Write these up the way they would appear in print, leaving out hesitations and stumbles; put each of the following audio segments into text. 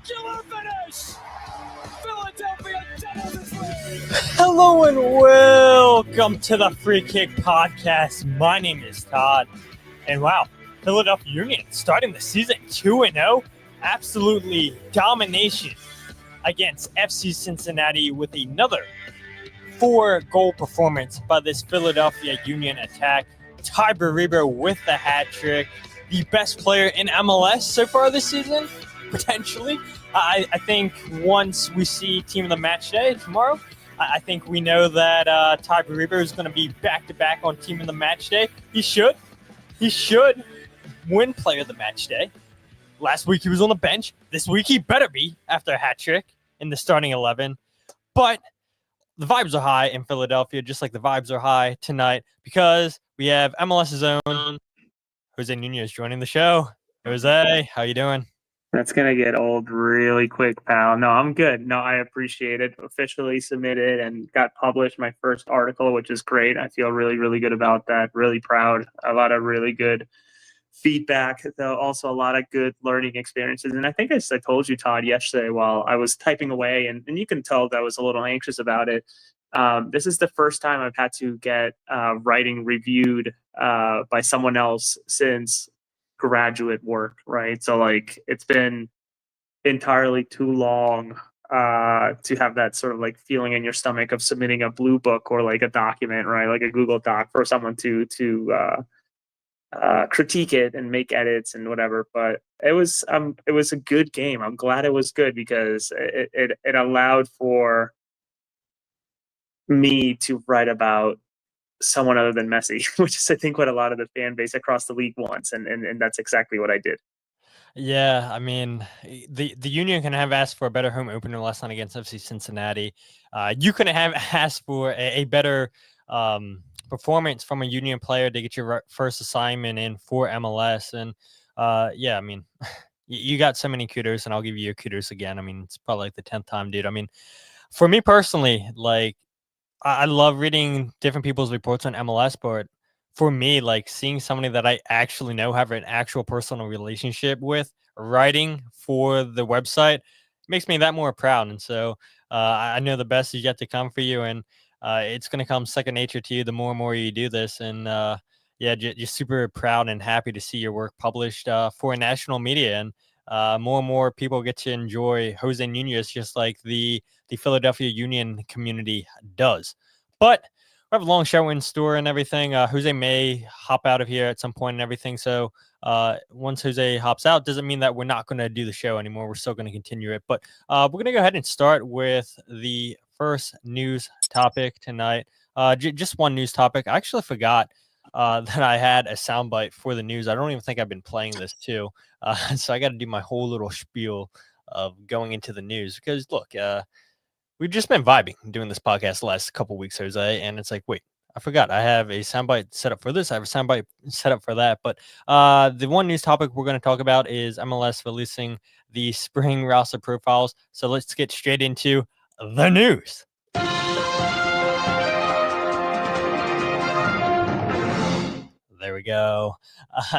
spectacular finish! Philadelphia doubles its lead! Hello and welcome to the Free Kick Podcast. My name is Todd. And wow, Philadelphia Union starting the season 2-0. Absolutely domination against FC Cincinnati with another 4-goal performance by this Philadelphia Union attack. Tai Baribo with the hat trick. The best player in MLS so far this season, potentially. I think once we see Team of the Match Day tomorrow, I think we know that Tai Baribo is going to be back-to-back on Team of the Match Day. He should win Player of the Match Day. Last week he was on the bench. This week he better be after a hat trick in the starting 11. But the vibes are high in Philadelphia, just like the vibes are high tonight, because we have MLS's own José Nuñez joining the show. Jose, how you doing? That's going to get old really quick, pal. No, I'm good. No, I appreciate it. Officially submitted and got published my first article, which is great. I feel really, really good about that. Really proud. A lot of really good feedback, though also a lot of good learning experiences. And I think I told you, Todd, yesterday while I was typing away, and you can tell that I was a little anxious about it. This is the first time I've had to get writing reviewed by someone else since graduate work, right? So like it's been entirely too long to have that sort of like feeling in your stomach of submitting a blue book or like a document, right? Like a Google Doc for someone to critique it and make edits and whatever. But it was a good game. I'm glad it was good because it allowed for me to write about someone other than Messi, which is I think what a lot of the fan base across the league wants, and that's exactly what I did. Yeah, I mean, the Union can have asked for a better home opener last night against FC Cincinnati. You couldn't have asked for a better performance from a Union player to get your first assignment in for MLS. And yeah, I mean, you got so many kudos, and I'll give you your kudos again. I mean, it's probably like the 10th time, dude. I mean, for me personally, like, I love reading different people's reports on MLS, but for me, like seeing somebody that I actually know, have an actual personal relationship with, writing for the website makes me that more proud. And so I know the best is yet to come for you, and it's going to come second nature to you the more and more you do this. And yeah, just super proud and happy to see your work published for national media. And more and more people get to enjoy José Nuñez, just like the Philadelphia Union community does. But we have a long show in store and everything. Jose may hop out of here at some point and everything. So once Jose hops out, doesn't mean that we're not going to do the show anymore. We're still going to continue it. But we're going to go ahead and start with the first news topic tonight. Just one news topic. I actually forgot that I had a soundbite for the news. I don't even think I've been playing this too. So I got to do my whole little spiel of going into the news because look, we've just been vibing doing this podcast the last couple weeks, Jose, and it's like, wait, I forgot. I have a soundbite set up for this. I have a soundbite set up for that. But the one news topic we're going to talk about is MLS releasing the spring roster profiles. So let's get straight into the news. There we go.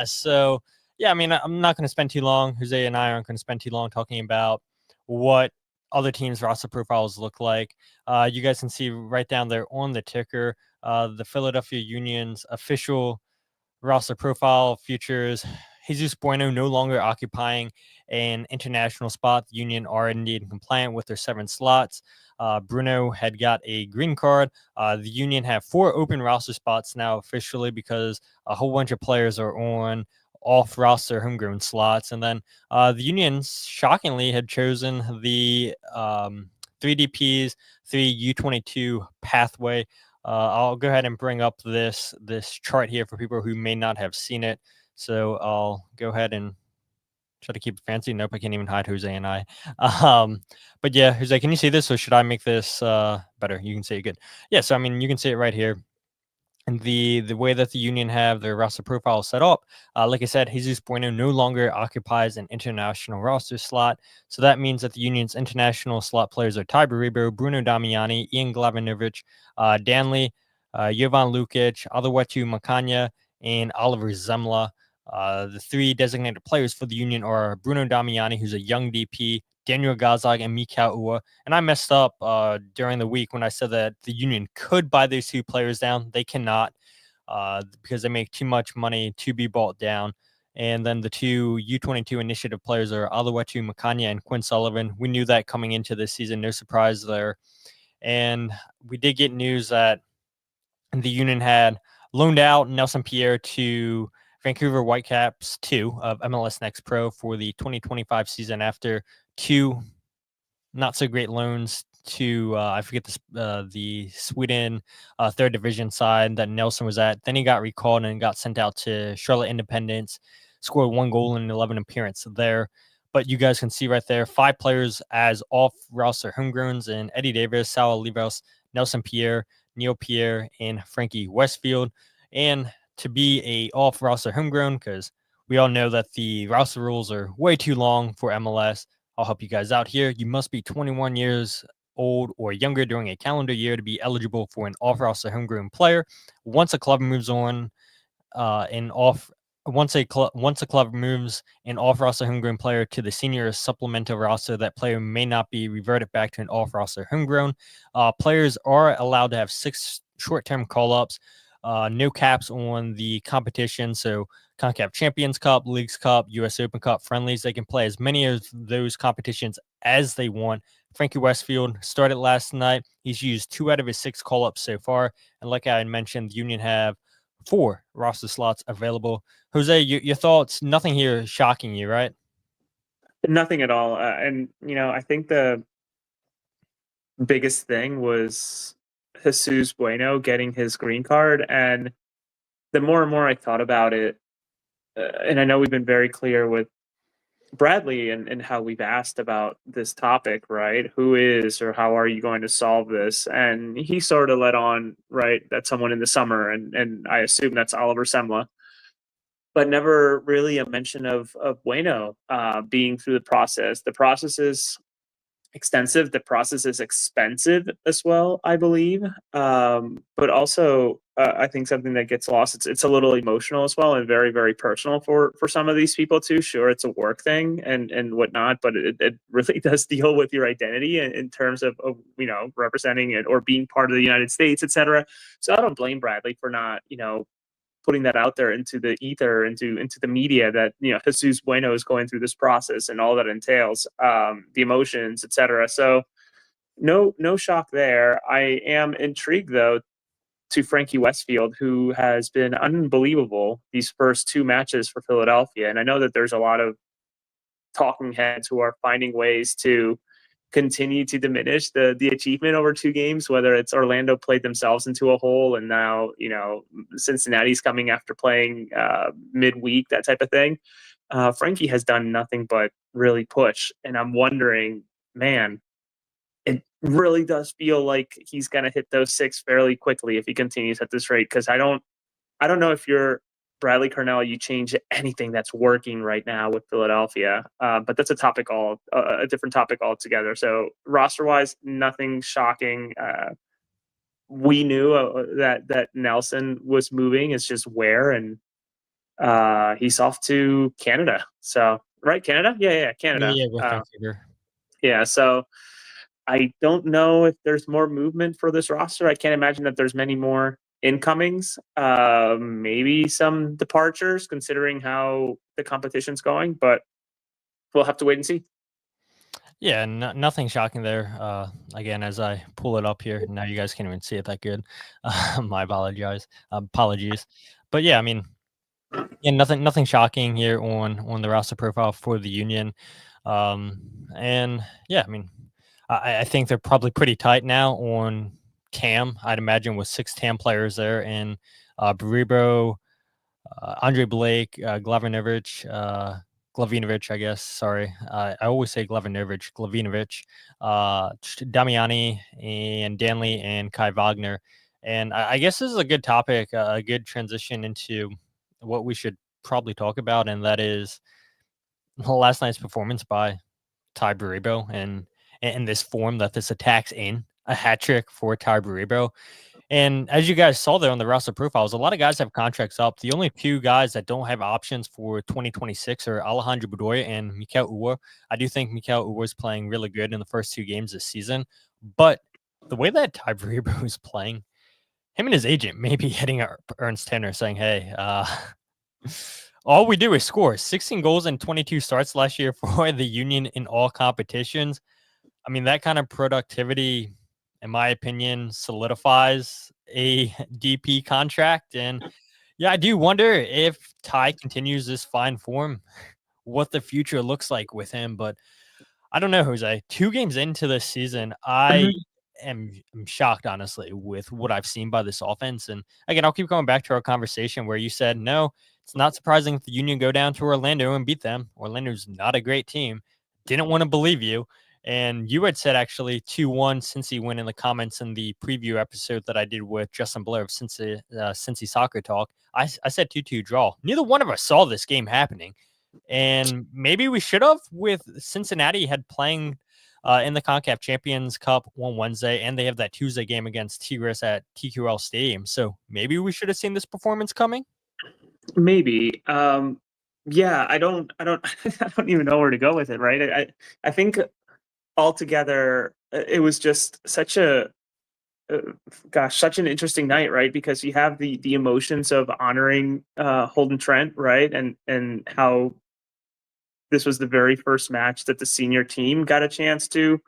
So, yeah, I mean, I'm not going to spend too long. Jose and I aren't going to spend too long talking about what other teams' roster profiles look like. You guys can see right down there on the ticker, the Philadelphia Union's official roster profile features Jesus Bueno no longer occupying an international spot. The Union are indeed compliant with their 7 slots. Bruno had got a green card. The Union have 4 open roster spots now officially because a whole bunch of players are on off-roster homegrown slots. And then the Union shockingly had chosen the 3 DPs, 3 U22 pathway. I'll go ahead and bring up this chart here for people who may not have seen it. So I'll go ahead and try to keep it fancy. Nope, I can't even hide Jose and I. But yeah, Jose, can you see this? Or should I make this better? You can see it good. Yeah, so I mean, you can see it right here. And the way that the Union have their roster profile set up, like I said, Jesus Bueno no longer occupies an international roster slot. So that means that the Union's international slot players are Tai Baribo, Bruno Damiani, Ian Glavinovic, Danley, Jovan Lukić, Aluetu Makanya, and Oliver Zemla. The 3 designated players for the Union are Bruno Damiani, who's a young DP, Daniel Gazag and Mikal Ua. And I messed up during the week when I said that the Union could buy those 2 players down. They cannot because they make too much money to be bought down. And then the 2 U22 initiative players are Aluetu Makanya and Quinn Sullivan. We knew that coming into this season. No surprise there. And we did get news that the Union had loaned out Nelson Pierre to Vancouver Whitecaps 2 of MLS Next Pro for the 2025 season after 2 not so great loans to I forget the Sweden 3rd division side that Nelson was at. Then he got recalled and got sent out to Charlotte Independence, scored 1 goal in 11 appearances there. But you guys can see right there, 5 players as off-roster homegrowns in Eddie Davis, Sal Olivos, Nelson Pierre, Neil Pierre, and Frankie Westfield. And to be a off-roster homegrown, because we all know that the roster rules are way too long for MLS. I'll help you guys out here. You must be 21 years old or younger during a calendar year to be eligible for an off-roster homegrown player. Once a club moves on once a club moves an off-roster homegrown player to the senior supplemental roster, that player may not be reverted back to an off-roster homegrown. Players are allowed to have 6 short-term call-ups, no caps on the competition. So CONCACAF Champions Cup, Leagues Cup, U.S. Open Cup, friendlies, they can play as many of those competitions as they want. Frankie Westfield started last night. He's used 2 out of his 6 call-ups so far. And like I had mentioned, the Union have 4 roster slots available. Jose, your thoughts? Nothing here shocking you, right? Nothing at all. And, I think the biggest thing was Jesus Bueno getting his green card. And the more and more I thought about it, and I know we've been very clear with Bradley and how we've asked about this topic, right? Who is or how are you going to solve this? And he sort of let on, right, that someone in the summer, and I assume that's Oliver Semla, but never really a mention of Bueno being through the process. The process is extensive. The process is expensive as well, I believe. But also, I think something that gets lost, it's a little emotional as well, and very, very personal for some of these people too. Sure, it's a work thing and whatnot, but it really does deal with your identity in terms of representing it or being part of the United States, etc. So I don't blame Bradley for not putting that out there into the ether, into the media, that Jesus Bueno is going through this process and all that entails, the emotions, etc. So no shock there. I am intrigued though to Frankie Westfield, who has been unbelievable these first 2 matches for Philadelphia, and I know that there's a lot of talking heads who are finding ways to continue to diminish the achievement over 2 games, whether it's Orlando played themselves into a hole and now, Cincinnati's coming after playing midweek, that type of thing. Frankie has done nothing but really push. And I'm wondering, man, it really does feel like he's going to hit those 6 fairly quickly if he continues at this rate. Cause I don't know if you're Bradley Cornell, you change anything that's working right now with Philadelphia. But that's a different topic altogether. So roster-wise, nothing shocking. We knew that Nelson was moving. It's just where, and he's off to Canada. So, right, Canada? Yeah, Canada. Yeah, with Vancouver. Yeah, so I don't know if there's more movement for this roster. I can't imagine that there's many more incomings, maybe some departures considering how the competition's going, but we'll have to wait and see. Yeah, nothing shocking there. Again, as I pull it up here, now you guys can't even see it that good. My apologies. But yeah, I mean, nothing shocking here on the roster profile for the Union. And yeah, I mean, I think they're probably pretty tight now on TAM. I'd imagine with 6 TAM players there, and Baribo, Andre Blake, Glavinovich, I guess. Sorry. I always say Glavinovich, Damiani, and Danley, and Kai Wagner. And I guess this is a good topic, a good transition into what we should probably talk about, and that is last night's performance by Tai Baribo and this form that this attacks in, a hat trick for Tai Baribo. And as you guys saw there on the roster profiles, a lot of guys have contracts up. The only two guys that don't have options for 2026 are Alejandro Bedoya and Mikel Uwe. I do think Mikel Uwe is playing really good in the first 2 games this season, but the way that Tai Baribo is playing, him and his agent may be hitting Ernst Tanner saying, hey, all we do is score. 16 goals and 22 starts last year for the Union in all competitions. I mean, that kind of productivity, in my opinion, solidifies a DP contract. And yeah, I do wonder if Tai continues this fine form, what the future looks like with him. But I don't know, Jose. 2 games into this season, I am shocked, honestly, with what I've seen by this offense. And again, I'll keep going back to our conversation where you said, no, it's not surprising if the Union go down to Orlando and beat them. Orlando's not a great team. Didn't want to believe you. And you had said actually 2-1 Cincy win in the comments in the preview episode that I did with Justin Blair of Cincy Soccer Talk. I said 2-2 draw. Neither one of us saw this game happening. And maybe we should have, with Cincinnati had playing in the CONCACAF Champions Cup on Wednesday, and they have that Tuesday game against Tigres at TQL Stadium. So maybe we should have seen this performance coming. Maybe. Yeah, I don't I don't even know where to go with it, right? I think altogether it was just such a such an interesting night, right? Because you have the emotions of honoring Holden Trent, right? And how this was the very first match that the senior team got a chance to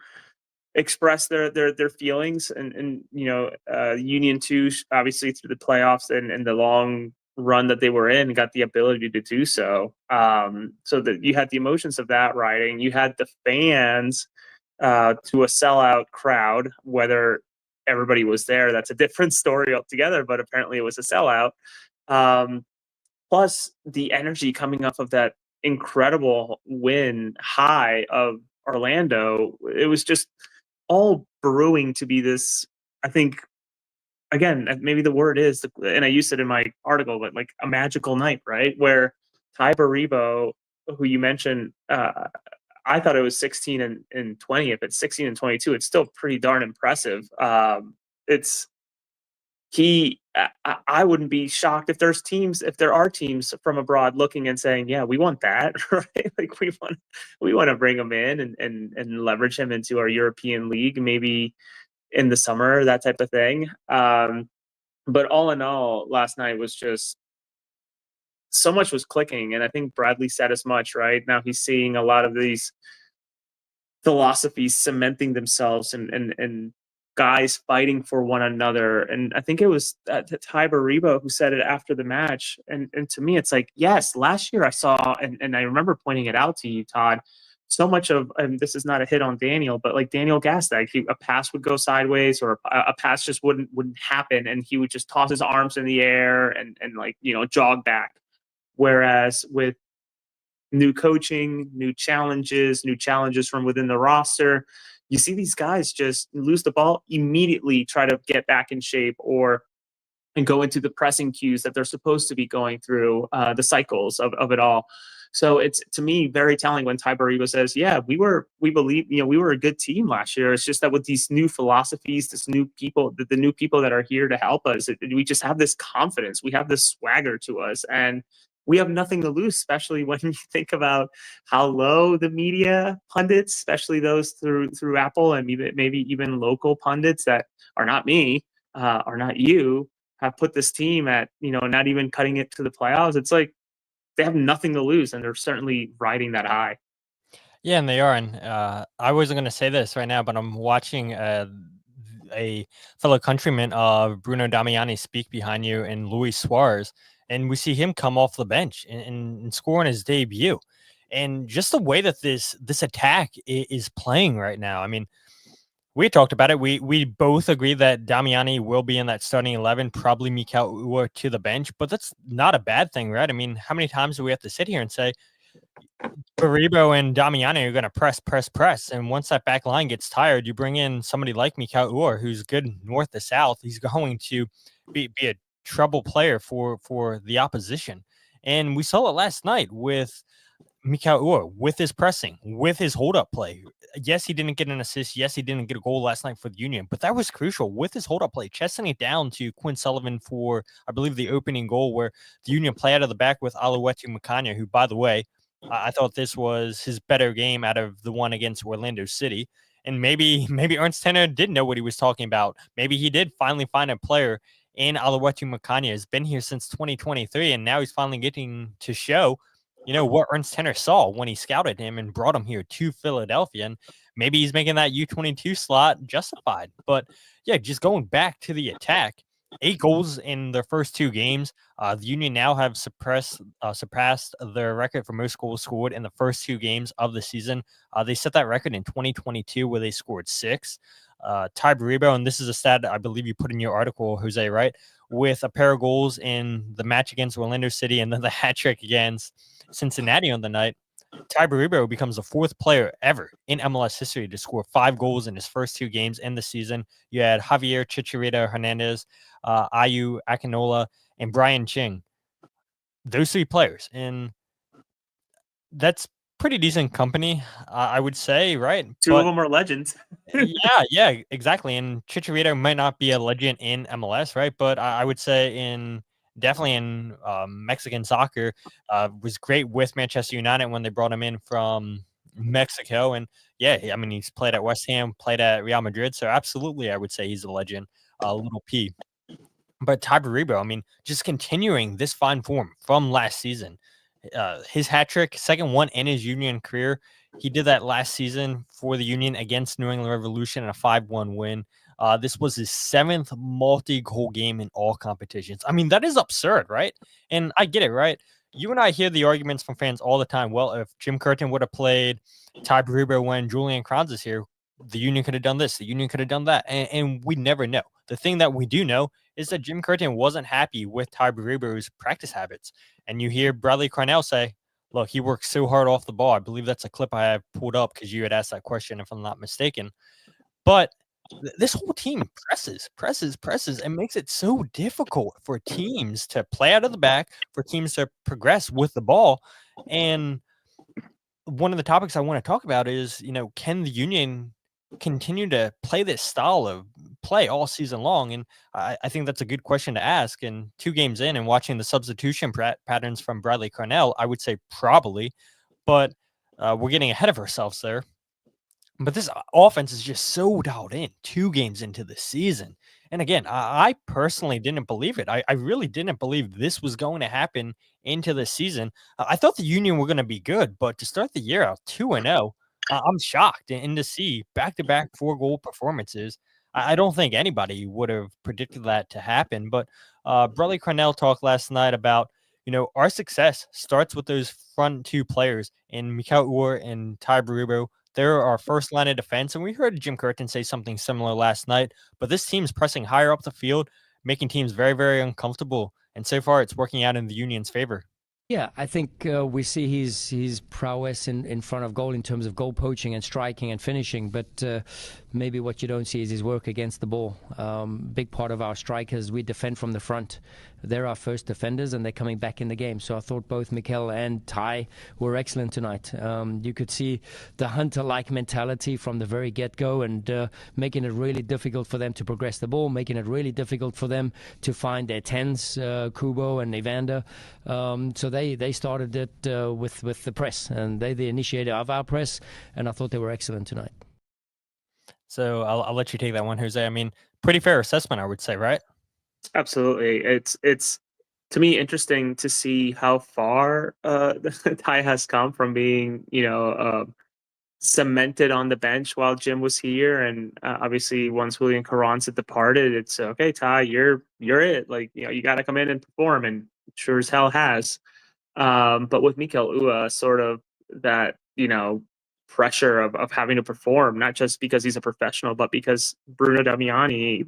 express their feelings, and Union 2 obviously through the playoffs and the long run that they were in got the ability to do so. So that you had the emotions of that riding, you had the fans to a sellout crowd. Whether everybody was there, that's a different story altogether, but apparently it was a sellout. Plus the energy coming off of that incredible win high of Orlando, it was just all brewing to be this, I think, again, maybe the word is, and I used it in my article, but like a magical night, right? Where Tai Baribo, who you mentioned, I thought it was 16 and 20. If it's 16 and 22, it's still pretty darn impressive. I wouldn't be shocked if there are teams from abroad looking and saying, yeah, we want that, right? Like we want to bring him in and leverage him into our European league, maybe in the summer, that type of thing. But all in all, last night was just, so much was clicking. And I think Bradley said as much, right? Now he's seeing a lot of these philosophies cementing themselves and guys fighting for one another. And I think it was Tai Baribo who said it after the match. And to me, it's like, yes, last year I saw, and I remember pointing it out to you, Todd, so much of, and this is not a hit on Daniel, but like Daniel Gastag, a pass would go sideways, or a pass just wouldn't happen, and he would just toss his arms in the air and like, jog back. Whereas with new coaching, new challenges from within the roster, you see these guys just lose the ball, immediately try to get back in shape and go into the pressing cues that they're supposed to be going through, the cycles of it all. So it's, to me, very telling when Tai Baribo says, yeah, we believe, we were a good team last year. It's just that with these new philosophies, the new people that are here to help us, we just have this confidence. We have this swagger to us, and we have nothing to lose, especially when you think about how low the media pundits, especially those through Apple, and maybe even local pundits that are not me, are not you, have put this team at, not even cutting it to the playoffs. It's like they have nothing to lose, and they're certainly riding that high. Yeah, and they are. And I wasn't going to say this right now, but I'm watching a fellow countryman of Bruno Damiani speak behind you, and Luis Suarez, and we see him come off the bench and score on his debut. And just the way that this attack is playing right now, I mean, we talked about it. We both agree that Damiani will be in that starting 11, probably Mikel Uwe to the bench, but that's not a bad thing, right? I mean, how many times do we have to sit here and say Baribo and Damiani are going to press, and once that back line gets tired, you bring in somebody like Mikel Uwe, who's good north to south. He's going to be a trouble player for the opposition. And we saw it last night with Mikel Ure with his pressing, with his hold-up play. Yes, he didn't get an assist. Yes, he didn't get a goal last night for the Union, but that was crucial with his hold-up play, chesting it down to Quinn Sullivan for, I believe, the opening goal where the Union play out of the back with Aluetu Makanya, who, by the way, I thought this was his better game out of the one against Orlando City. And maybe Ernst Tenner did know what he was talking about. Maybe he did finally find a player in Aluetu Makanya. Has been here since 2023, and now he's finally getting to show what Ernst Tenner saw when he scouted him and brought him here to Philadelphia. And maybe he's making that U22 slot justified. But yeah, just going back to the attack, 8 goals in their first 2 games. The Union now have surpassed their record for most goals scored in the first 2 games of the season. They set that record in 2022 where they scored 6. Tai Baribo, and this is a stat I believe you put in your article, Jose, right? With a pair of goals in the match against Orlando City and then the hat trick against Cincinnati on the night. Tai Baribo becomes the 4th player ever in MLS history to score 5 goals in his first 2 games in the season. You had Javier Chicharito Hernandez, Ayu Akinola, and Brian Ching. Those 3 players. And that's pretty decent company, I would say, right? Two of them are legends. yeah, exactly. And Chicharito might not be a legend in MLS, right? But I would say definitely in Mexican soccer, was great with Manchester United when they brought him in from Mexico. And yeah, I mean, he's played at West Ham, played at Real Madrid. So absolutely, I would say he's a legend, little P. But Tai Baribo, I mean, just continuing this fine form from last season. His hat trick, second one in his Union career. He did that last season for the Union against New England Revolution in a 5-1 win. This was his 7th multi-goal game in all competitions. I mean, that is absurd, right? And I get it, right? You and I hear the arguments from fans all the time. Well, if Jim Curtin would have played Tai Baribo when Julian Kranz is here, the Union could have done this. The Union could have done that. And we never know. The thing that we do know is that Jim Curtin wasn't happy with Tai Baribo's practice habits. And you hear Bradley Cornell say, look, he works so hard off the ball. I believe that's a clip I have pulled up because you had asked that question, if I'm not mistaken. But this whole team presses, and makes it so difficult for teams to play out of the back, for teams to progress with the ball. And one of the topics I want to talk about is, can the Union continue to play this style of play all season long? And I think that's a good question to ask. And 2 games in and watching the substitution patterns from Bradley Cornell, I would say probably, but we're getting ahead of ourselves there. But this offense is just so dialed in 2 games into the season. And again, I personally didn't believe it. I really didn't believe this was going to happen into the season. I thought the Union were going to be good, but to start the year out 2-0, I'm shocked. And to see back-to-back 4-goal performances, I don't think anybody would have predicted that to happen. But Bradley Cornell talked last night about, our success starts with those front 2 players in Mikel Ure and Tai Baribo. They're our first line of defense, and we heard Jim Curtin say something similar last night. But this team's pressing higher up the field, making teams very, very uncomfortable. And so far, it's working out in the Union's favor. Yeah, I think we see his prowess in front of goal in terms of goal poaching and striking and finishing, but maybe what you don't see is his work against the ball. Big part of our strikers, we defend from the front. They're our first defenders, and they're coming back in the game. So I thought both Mikel and Tai were excellent tonight. You could see the hunter-like mentality from the very get-go, and making it really difficult for them to progress the ball, making it really difficult for them to find their 10s, Kubo and Evander. So they started it with the press, and they the initiator of our press, and I thought they were excellent tonight. So I'll let you take that one, Jose. I mean, pretty fair assessment, I would say, right? Absolutely. It's to me interesting to see how far Tai has come from being, cemented on the bench while Jim was here, and obviously once Julian Carranza departed, it's okay, Tai, you're it. Like, you got to come in and perform, and sure as hell has. But with Mikel Ure, sort of that, pressure of having to perform, not just because he's a professional, but because Bruno Damiani,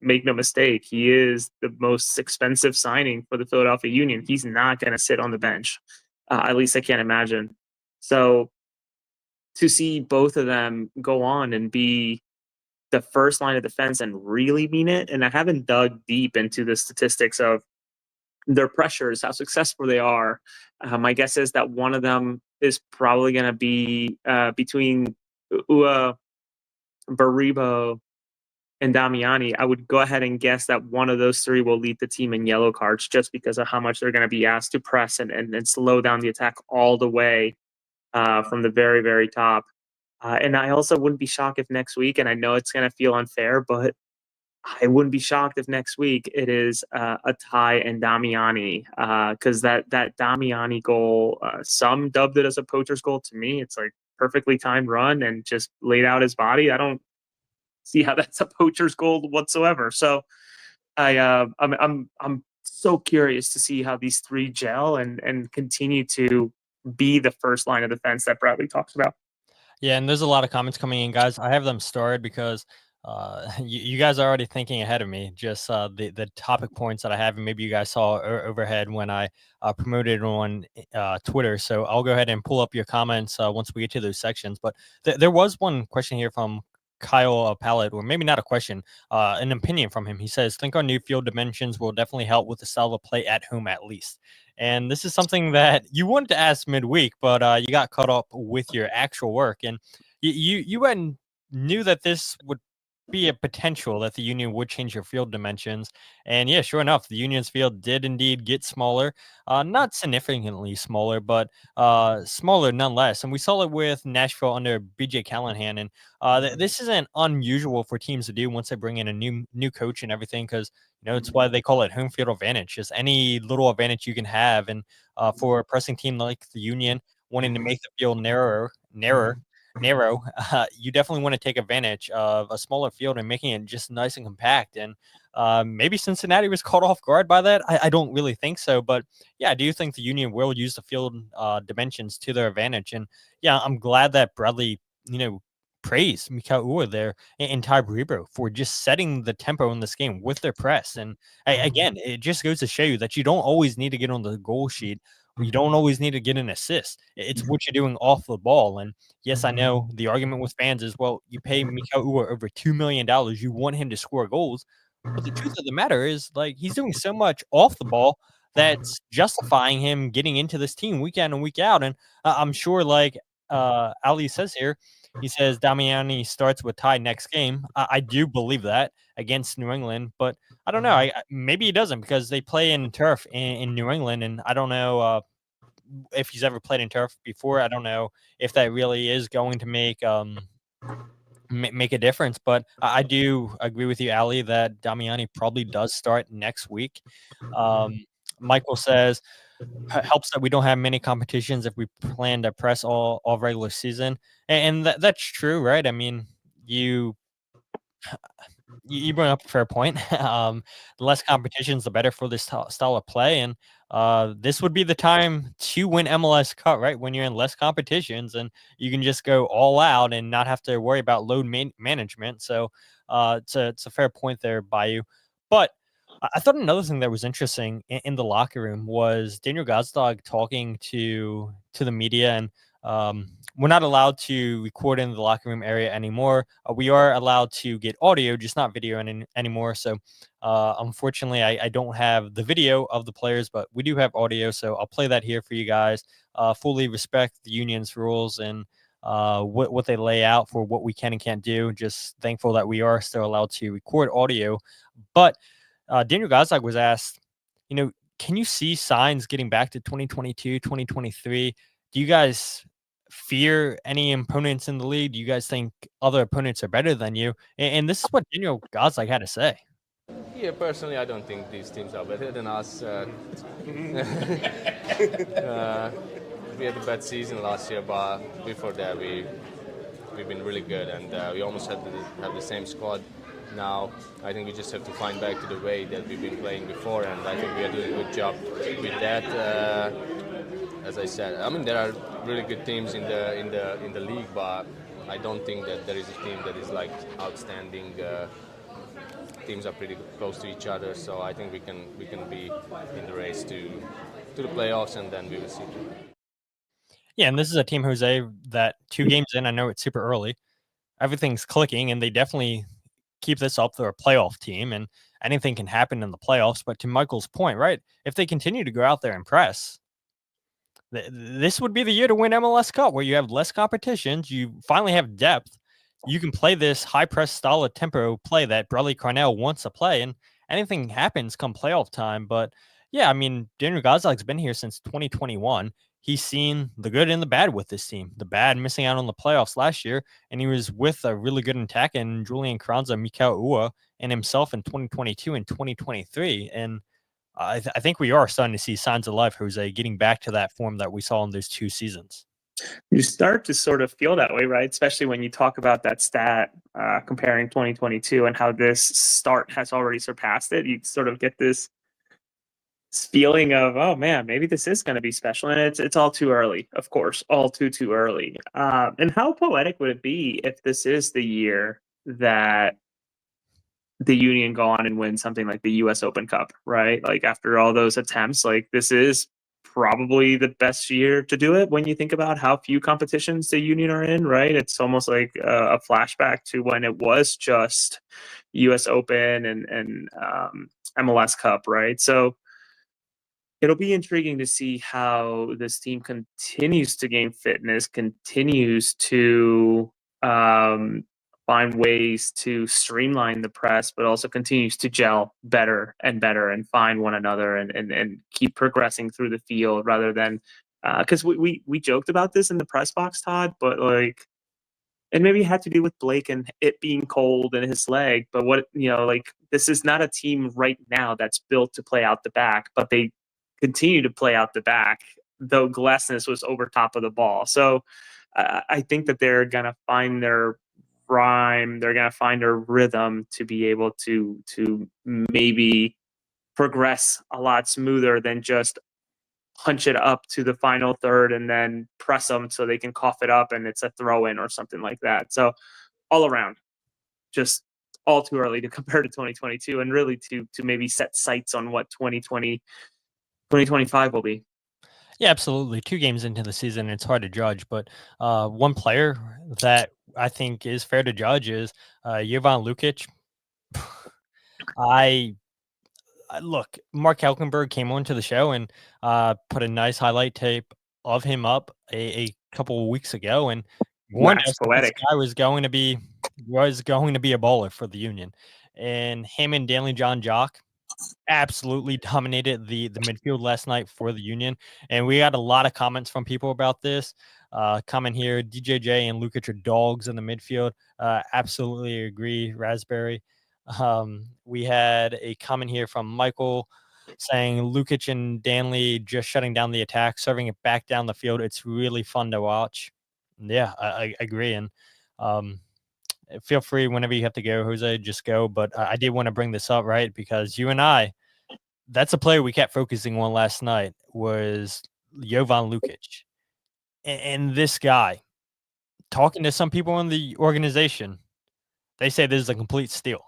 make no mistake, he is the most expensive signing for the Philadelphia Union. He's not going to sit on the bench. At least I can't imagine. So to see both of them go on and be the first line of defense and really mean it, and I haven't dug deep into the statistics of their pressures, how successful they are. My guess is that one of them is probably going to be between Baribo and Damiani. I would go ahead and guess that one of those three will lead the team in yellow cards just because of how much they're going to be asked to press and slow down the attack all the way from the very, very top. And I also wouldn't be shocked if next week, and I know it's going to feel unfair, but I wouldn't be shocked if next week it is a Tai and Damiani, because that Damiani goal, some dubbed it as a poacher's goal. To me, it's like perfectly timed run and just laid out his body. I don't see how that's a poacher's goal whatsoever. So I'm so curious to see how these three gel and continue to be the first line of defense that Bradley talks about. Yeah, and there's a lot of comments coming in, guys. I have them starred because you guys are already thinking ahead of me. Just the topic points that I have, and maybe you guys saw overhead when I promoted on Twitter. So I'll go ahead and pull up your comments once we get to those sections. But there was one question here from Kyle Pallet, or maybe not a question, an opinion from him. He says, think our new field dimensions will definitely help with the style of play at home, at least. And this is something that you wanted to ask midweek, but you got caught up with your actual work. And you went knew that this would be a potential that the Union would change your field dimensions. And yeah, sure enough, the Union's field did indeed get smaller, not significantly smaller, but smaller nonetheless. And we saw it with Nashville under BJ Callahan. And this isn't unusual for teams to do once they bring in a new coach and everything, because it's why they call it home field advantage. Just any little advantage you can have. And for a pressing team like the Union, wanting to make the field narrow, you definitely want to take advantage of a smaller field and making it just nice and compact. And maybe Cincinnati was caught off guard by that. I don't really think so, but yeah, I do think the Union will use the field dimensions to their advantage. And yeah, I'm glad that Bradley, praised Mikal Uhre there and Tai Baribo for just setting the tempo in this game with their press. And again, it just goes to show you that you don't always need to get on the goal sheet. You don't always need to get an assist. It's what you're doing off the ball. And yes, I know the argument with fans is, well, you pay Mikal Uhre over $2 million. You want him to score goals. But the truth of the matter is, like, he's doing so much off the ball that's justifying him getting into this team week in and week out. And I'm sure, like Ali says here, he says Damiani starts with Tai next game. I do believe that against New England, but I don't know. Maybe he doesn't, because they play in turf in New England, and I don't know if he's ever played in turf before. I don't know if that really is going to make a difference, but I do agree with you, Ali, that Damiani probably does start next week. Michael says, helps that we don't have many competitions if we plan to press all regular season. And that's true, right? I mean, you bring up a fair point. The less competitions, the better for this style of play. And this would be the time to win MLS Cup, right? When you're in less competitions and you can just go all out and not have to worry about load management. So it's a fair point there by you. But I thought another thing that was interesting in the locker room was Daniel Gazdag talking to the media, and we're not allowed to record in the locker room area anymore. We are allowed to get audio, just not video anymore. So unfortunately, I don't have the video of the players, but we do have audio. So I'll play that here for you guys. Fully respect the Union's rules and what they lay out for what we can and can't do. Just thankful that we are still allowed to record audio. But Daniel Gazdag was asked, can you see signs getting back to 2022, 2023? Do you guys fear any opponents in the league? Do you guys think other opponents are better than you? And this is what Daniel Gazdag had to say. Yeah, personally, I don't think these teams are better than us. We had a bad season last year, but before that, we've been really good, and we almost have the same squad. Now, I think we just have to find back to the way that we've been playing before, and I think we are doing a good job with that. As I said, I mean, there are really good teams in the league, but I don't think that there is a team that is like outstanding. Teams are pretty close to each other, so I think we can be in the race to the playoffs, and then we will see. Yeah, and this is a team, Jose, that 2 games in, I know it's super early, everything's clicking, and they definitely keep this up. They're a playoff team, and anything can happen in the playoffs. But to Michael's point, right, if they continue to go out there and press, this would be the year to win MLS Cup, where you have less competitions, you finally have depth, you can play this high press style of tempo play that Bradley Carnell wants to play, and anything happens come playoff time. But yeah, I mean, Daniel Gazag's been here since 2021. He's seen the good and the bad with this team. The bad, missing out on the playoffs last year, and he was with a really good attack in Julian Carranza, Mikel Ua, and himself in 2022 and 2023. And I think we are starting to see signs of life, Jose, getting back to that form that we saw in those 2 seasons. You start to sort of feel that way, right? Especially when you talk about that stat comparing 2022 and how this start has already surpassed it. You sort of get this feeling of, oh man, maybe this is going to be special, and it's all too early, of course, all too early. And how poetic would it be if this is the year that the Union go on and win something like the U.S. Open Cup, right? Like after all those attempts, like this is probably the best year to do it when you think about how few competitions the Union are in, right? It's almost like a flashback to when it was just U.S. Open and MLS Cup, right? So it'll be intriguing to see how this team continues to gain fitness, continues to find ways to streamline the press, but also continues to gel better and better and find one another and keep progressing through the field rather than because we joked about this in the press box, Todd, but like, and maybe it had to do with Blake and it being cold in his leg, but what, like this is not a team right now that's built to play out the back, but they continue to play out the back, though Glesnes was over top of the ball. So I think that they're going to find their rhyme. They're going to find their rhythm to be able to maybe progress a lot smoother than just punch it up to the final third and then press them so they can cough it up and it's a throw in or something like that. So all around, just all too early to compare to 2022 and really to maybe set sights on what 2025 will be. Yeah, absolutely. 2 games into the season, it's hard to judge, but one player that I think is fair to judge is Jovan Lukić. Look, Mark Halkenberg came onto the show and put a nice highlight tape of him up a couple of weeks ago, and warned us that this guy was going to be a bowler for the Union. And him and Danley Jean Jacques absolutely dominated the midfield last night for the Union, and we got a lot of comments from people about this. Comment here, DJJ and Lukić are dogs in the midfield. Absolutely agree, Raspberry. We had a comment here from Michael saying Lukić and Danley just shutting down the attack, serving it back down the field. It's really fun to watch. Yeah, I agree. And feel free whenever you have to go, Jose, just go. But I did want to bring this up, right? Because you and I, that's a player we kept focusing on last night was Jovan Lukić. And this guy, talking to some people in the organization, they say this is a complete steal.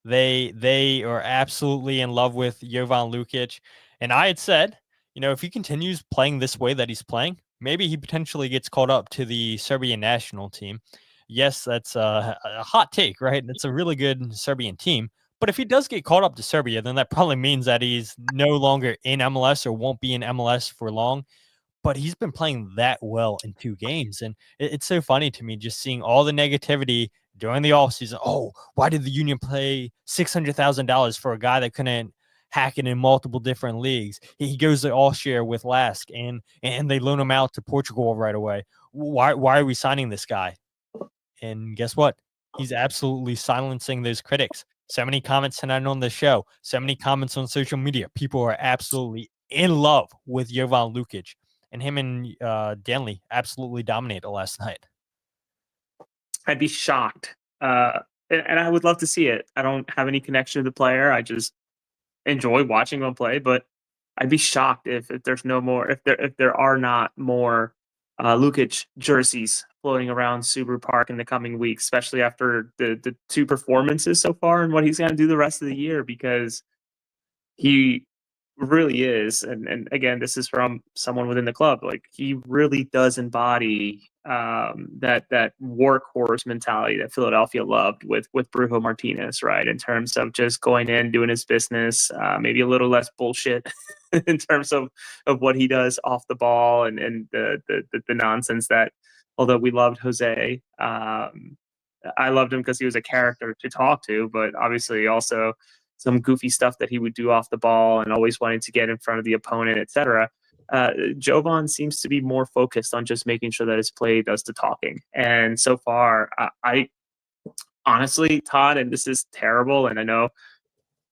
They are absolutely in love with Jovan Lukić. And I had said, if he continues playing this way that he's playing, maybe he potentially gets called up to the Serbian national team. Yes, that's a hot take, right? It's a really good Serbian team. But if he does get called up to Serbia, then that probably means that he's no longer in MLS or won't be in MLS for long. But he's been playing that well in 2 games. And it's so funny to me just seeing all the negativity during the offseason. Oh, why did the Union pay $600,000 for a guy that couldn't hack it in multiple different leagues? He goes to Austria with Lask, and they loan him out to Portugal right away. Why are we signing this guy? And guess what? He's absolutely silencing those critics. So many comments tonight on the show. So many comments on social media. People are absolutely in love with Jovan Lukić. And him and Danley absolutely dominated last night. I'd be shocked. And I would love to see it. I don't have any connection to the player. I just enjoy watching him play. But I'd be shocked if there's no more, if there are not more Lukić jerseys floating around Subaru Park in the coming weeks, especially after the 2 performances so far and what he's going to do the rest of the year, because he really is. And again, this is from someone within the club. Like, he really does embody that workhorse mentality that Philadelphia loved with Brujo Martinez, right? In terms of just going in, doing his business, maybe a little less bullshit in terms of what he does off the ball and the nonsense that, although we loved Jose, I loved him because he was a character to talk to, but obviously also some goofy stuff that he would do off the ball and always wanting to get in front of the opponent, etc. Jovan seems to be more focused on just making sure that his play does the talking. And so far, I honestly, Todd, and this is terrible, and I know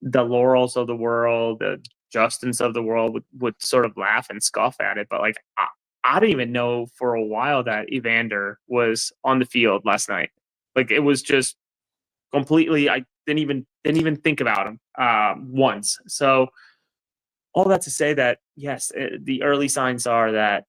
the Laurels of the world, the Justins of the world would sort of laugh and scoff at it, but like, I didn't even know for a while that Evander was on the field last night. Like, it was just completely, I didn't even think about him once. So all that to say that, yes, the early signs are that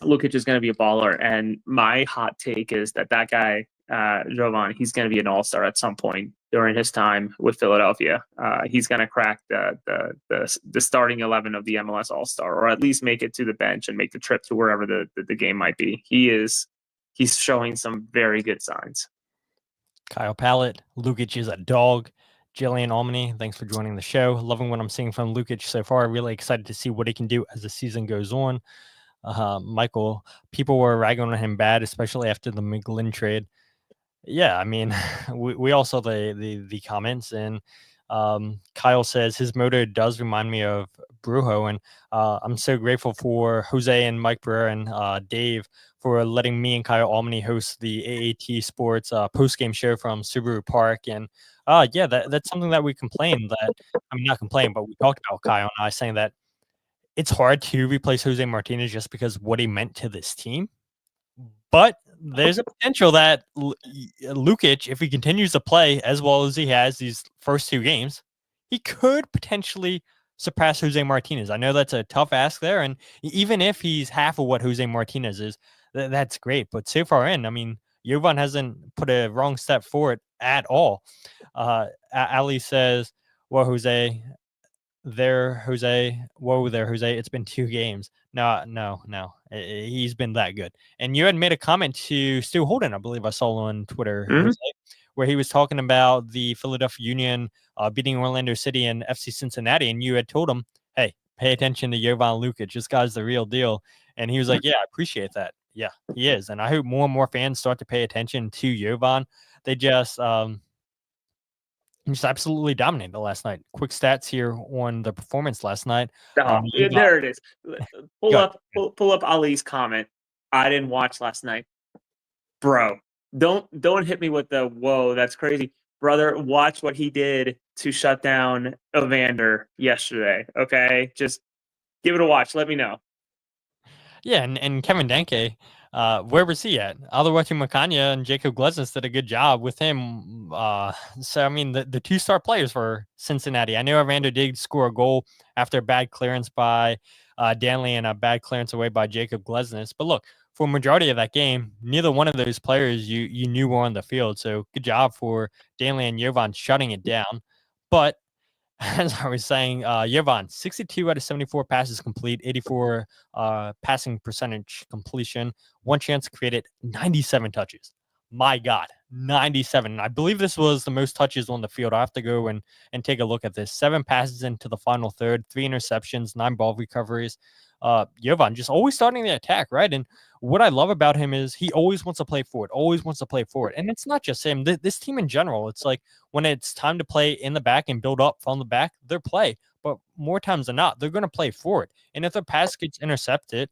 Lukić is going to be a baller. And my hot take is that guy, Jovan, he's going to be an all-star at some point during his time with Philadelphia. He's going to crack the starting 11 of the MLS All-Star, or at least make it to the bench and make the trip to wherever the game might be. He's showing some very good signs. Kyle Pallett, Lukić is a dog. Jillian Almany, thanks for joining the show. Loving what I'm seeing from Lukić so far. Really excited to see what he can do as the season goes on. Michael, people were ragging on him bad, especially after the McGlynn trade. Yeah, I mean, we all saw the comments, and Kyle says his motor does remind me of Brujo, and I'm so grateful for Jose and Mike Brewer and Dave for letting me and Kyle Almany host the AAT Sports post-game show from Subaru Park. And yeah, that's something that we complained that, I mean, not complain, but we talked about, Kyle and I, saying that it's hard to replace Jose Martinez just because what he meant to this team. But there's a potential that Lukić, if he continues to play as well as he has these first two games, he could potentially surpass Jose Martinez. I know that's a tough ask there, and even if he's half of what Jose Martinez is, that's great. But so far in, I mean, Jovan hasn't put a wrong step forward at all. Ali says, well, Jose, whoa there, Jose, it's been 2 games. No, he's been that good. And you had made a comment to Stu Holden, I believe I saw on Twitter, Jose, where he was talking about the Philadelphia Union beating Orlando City and FC Cincinnati, and you had told him, hey, pay attention to Jovan Lukić, this guy's the real deal. And he was like, yeah, I appreciate that. Yeah, he is. And I hope more and more fans start to pay attention to Jovan. They just absolutely dominated last night. Quick stats here on the performance last night. There it is. Pull up Ali's comment. I didn't watch last night, bro. Don't hit me with the whoa. That's crazy, brother. Watch what he did to shut down Evander yesterday. Okay, just give it a watch. Let me know. Yeah, and Kevin Danke, where was he at? Alawati Makanya and Jacob Glesnes did a good job with him. So, I mean, the 2-star players for Cincinnati. I know Evander did score a goal after a bad clearance by Danley and a bad clearance away by Jacob Glesnes. But look, for a majority of that game, neither one of those players you knew were on the field. So good job for Danley and Jovan shutting it down. But as I was saying, Jovan, 62 out of 74 passes complete, 84 passing percentage completion, 1 chance created, 97 touches. My God, 97. I believe this was the most touches on the field. I have to go and take a look at this. 7 passes into the final third, 3 interceptions, 9 ball recoveries. Jovan just always starting the attack, right? And what I love about him is he always wants to play forward, And it's not just him. This team in general, it's like when it's time to play in the back and build up from the back, they'll play. But more times than not, they're going to play forward. And if the pass gets intercepted,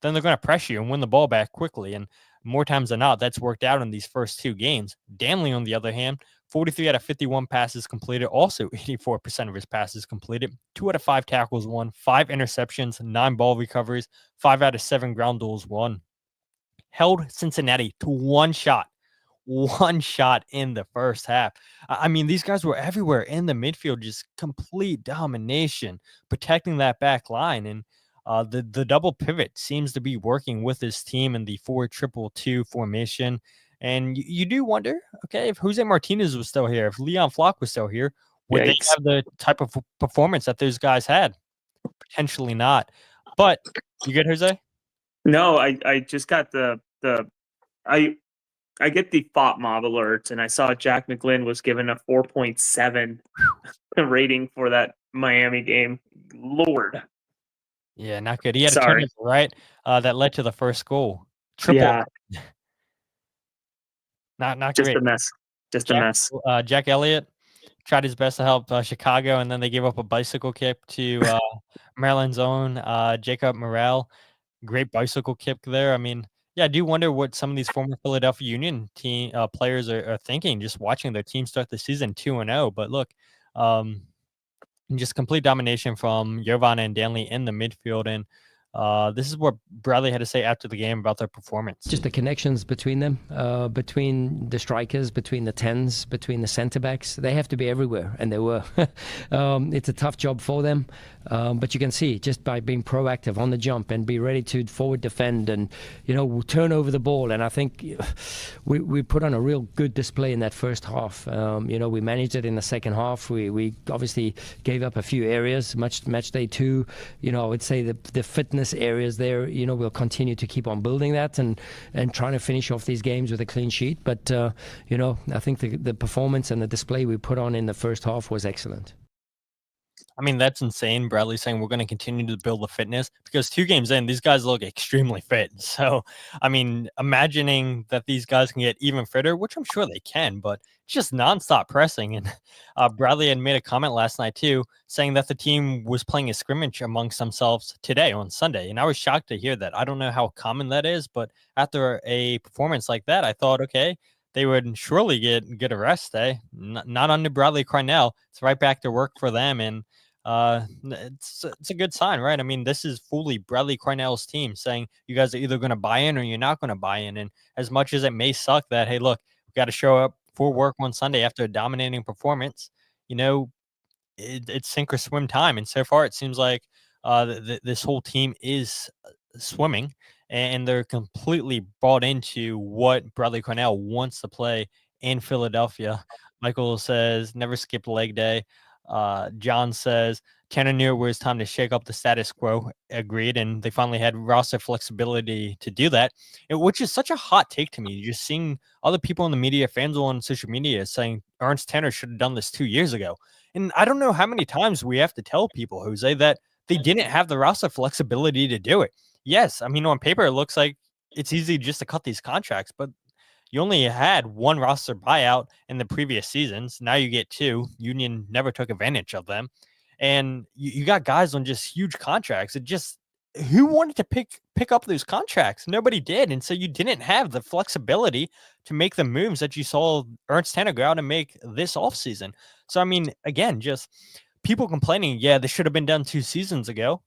then they're going to press you and win the ball back quickly. And more times than not, that's worked out in these first 2 games. Danley, on the other hand, 43 out of 51 passes completed, also 84% of his passes completed, 2 out of 5 tackles won, 5 interceptions, 9 ball recoveries, 5 out of 7 ground duels won. Held Cincinnati to 1 shot in the first half. I mean, these guys were everywhere in the midfield, just complete domination, protecting that back line. And the double pivot seems to be working with this team in the 4-2-2 formation. And you do wonder, okay, if Jose Martinez was still here, if Leon Flock was still here, would they have the type of performance that those guys had? potentially not. But you good, Jose? No, I just got I get the FOP mob alerts, and I saw Jack McGlynn was given a 4.7 rating for that Miami game. Lord. Yeah, not good. He had a Sorry. turnover, right? That led to the first goal. Triple. Yeah, Not just great. a mess. Just a mess. Jack Elliott tried his best to help Chicago, and then they gave up a bicycle kick to Maryland's own Jacob Morel. Great bicycle kick there. I mean, yeah, I do wonder what some of these former Philadelphia Union team players are thinking, just watching their team start the season 2-0. But look, just complete domination from Jovan and Danley in the midfield. And this is what Bradley had to say after the game about their performance. Just the connections between them, between the strikers, between the 10s, between the centre backs. They have to be everywhere, and they were. It's a tough job for them, but you can see just by being proactive on the jump and be ready to forward defend and, turn over the ball. And I think we put on a real good display in that first half. We managed it in the second half. We obviously gave up a few areas. Match day 2, I would say the fitness areas there, we'll continue to keep on building that and trying to finish off these games with a clean sheet. But, I think the performance and the display we put on in the first half was excellent. I mean, that's insane. Bradley saying we're going to continue to build the fitness, because 2 games in, these guys look extremely fit. So, I mean, imagining that these guys can get even fitter, which I'm sure they can, but it's just nonstop pressing. And Bradley had made a comment last night too, saying that the team was playing a scrimmage amongst themselves today on Sunday. And I was shocked to hear that. I don't know how common that is, but after a performance like that, I thought, okay, they would surely get a rest day. Not under Bradley Cornell. It's right back to work for them. And it's a good sign, right? I mean, this is fully Bradley Cornell's team saying you guys are either going to buy in or you're not going to buy in. And as much as it may suck that, hey, look, we got to show up for work on Sunday after a dominating performance, it's sink or swim time. And so far, it seems like this whole team is swimming, and they're completely bought into what Bradley Cornell wants to play in Philadelphia. Michael says, never skip leg day. John says, Tanner knew it was time to shake up the status quo. Agreed. And they finally had roster flexibility to do that, which is such a hot take to me. Just seeing other people in the media, fans on social media saying Ernst Tanner should have done this 2 years ago. And I don't know how many times we have to tell people, Jose, that they didn't have the roster flexibility to do it. Yes, I mean, on paper, it looks like it's easy just to cut these contracts, but you only had 1 roster buyout in the previous seasons. Now you get 2. Union never took advantage of them. And you got guys on just huge contracts. Who wanted to pick up those contracts? Nobody did. And so you didn't have the flexibility to make the moves that you saw Ernst Tanner go out and make this offseason. So, I mean, again, just people complaining, yeah, this should have been done 2 seasons ago.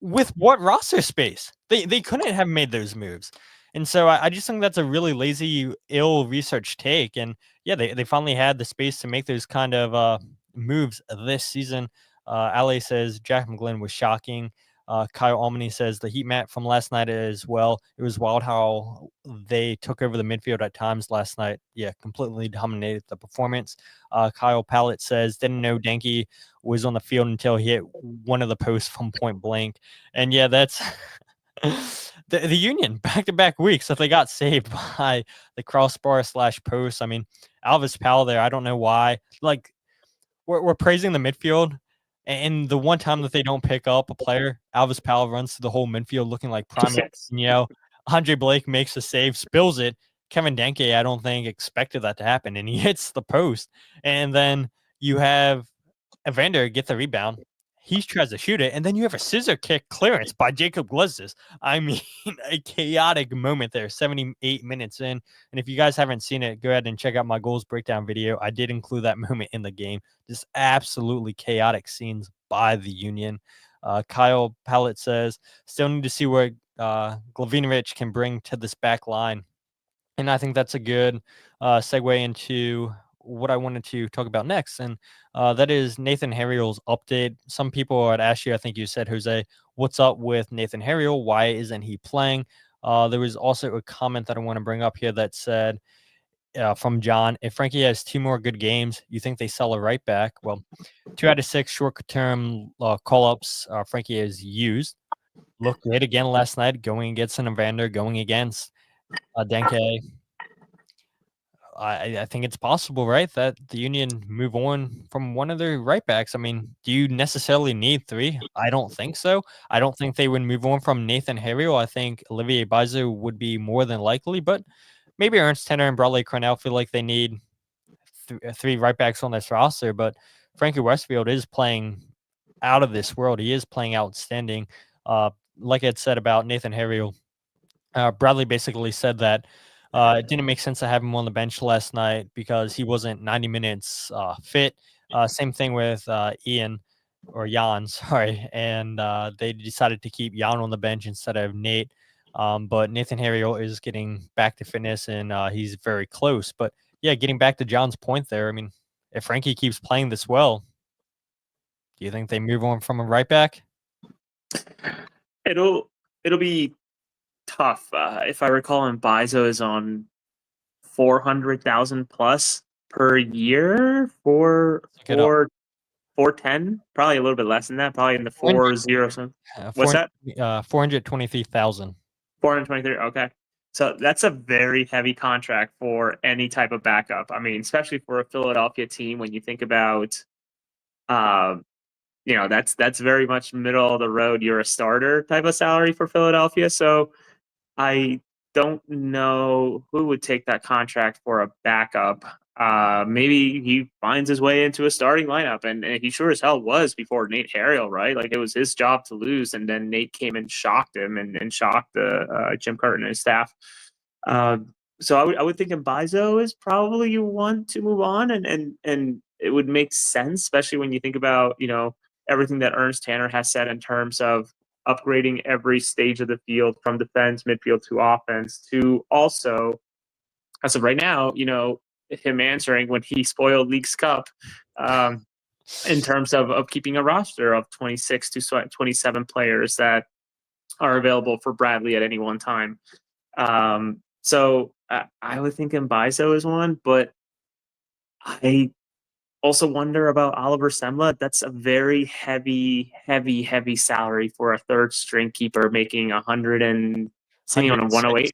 With what roster space? They couldn't have made those moves. And so I just think that's a really lazy, ill-researched take. And yeah, they finally had the space to make those kind of moves this season. Ale says Jack McGlynn was shocking. Kyle Almany says the heat map from last night as well. It was wild how they took over the midfield at times last night. Yeah, completely dominated the performance. Kyle Pallett says didn't know Danke was on the field until he hit one of the posts from point blank. And yeah, that's the Union back-to-back weeks that they got saved by the crossbar / post. I mean, Alvis Powell there, I don't know why. Like, we're praising the midfield, and the one time that they don't pick up a player, Alvis Powell runs to the whole midfield looking like prime. Andre Blake makes a save, spills it. Kevin Danke, I don't think, expected that to happen, and he hits the post. And then you have Evander get the rebound. He tries to shoot it, and then you have a scissor kick clearance by Jacob Glesnes. I mean, a chaotic moment there, 78 minutes in. And if you guys haven't seen it, go ahead and check out my goals breakdown video. I did include that moment in the game. Just absolutely chaotic scenes by the Union. Kyle Pallett says, still need to see what Glavinovic can bring to this back line. And I think that's a good segue into what I wanted to talk about next. And that is Nathan Harriel's update. Some people had asked you, I think you said, Jose, what's up with Nathan Harriel? Why isn't he playing? There was also a comment that I want to bring up here that said, from John. If Frankie has 2 more good games, you think they sell a right back? Well, 2 out of 6 short-term call-ups Frankie has used. Looked great again last night, going against an Evander, going against Denke. I think it's possible, right, that the Union move on from one of their right backs. I mean, do you necessarily need 3? I don't think so. I don't think they would move on from Nathan Harriel. I think Olivier Baizo would be more than likely, but maybe Ernst Tanner and Bradley Cornell feel like they need 3 right backs on this roster. But Frankie Westfield is playing out of this world. He is playing outstanding. Like I had said about Nathan Harriel, Bradley basically said that it didn't make sense to have him on the bench last night because he wasn't 90 minutes fit. Same thing with Ian or Jan, sorry. And they decided to keep Jan on the bench instead of Nate. But Nathan Harriel is getting back to fitness and he's very close. But yeah, getting back to John's point there, I mean, if Frankie keeps playing this well, do you think they move on from a right back? It'll be tough. If I recall, Mbaizo is on 400,000 plus per year for 410, probably a little bit less than that, probably in the 407. What's that? 423,000. 423. Okay. So that's a very heavy contract for any type of backup. I mean, especially for a Philadelphia team, when you think about, that's very much middle of the road. You're a starter type of salary for Philadelphia. So I don't know who would take that contract for a backup. Maybe he finds his way into a starting lineup, and he sure as hell was before Nate Harriel, right? Like, it was his job to lose, and then Nate came and shocked him and shocked Jim Curtin and his staff. So I would think Mbaizo is probably you want to move on, and it would make sense, especially when you think about everything that Ernst Tanner has said in terms of upgrading every stage of the field from defense, midfield to offense, to also, as of right now, him answering when he spoiled League's Cup in terms of keeping a roster of 26 to 27 players that are available for Bradley at any one time. So I would think Mbaizo is one, but I also wonder about Oliver Semla. That's a very heavy salary for a third string keeper, making 100 and sitting on a 108.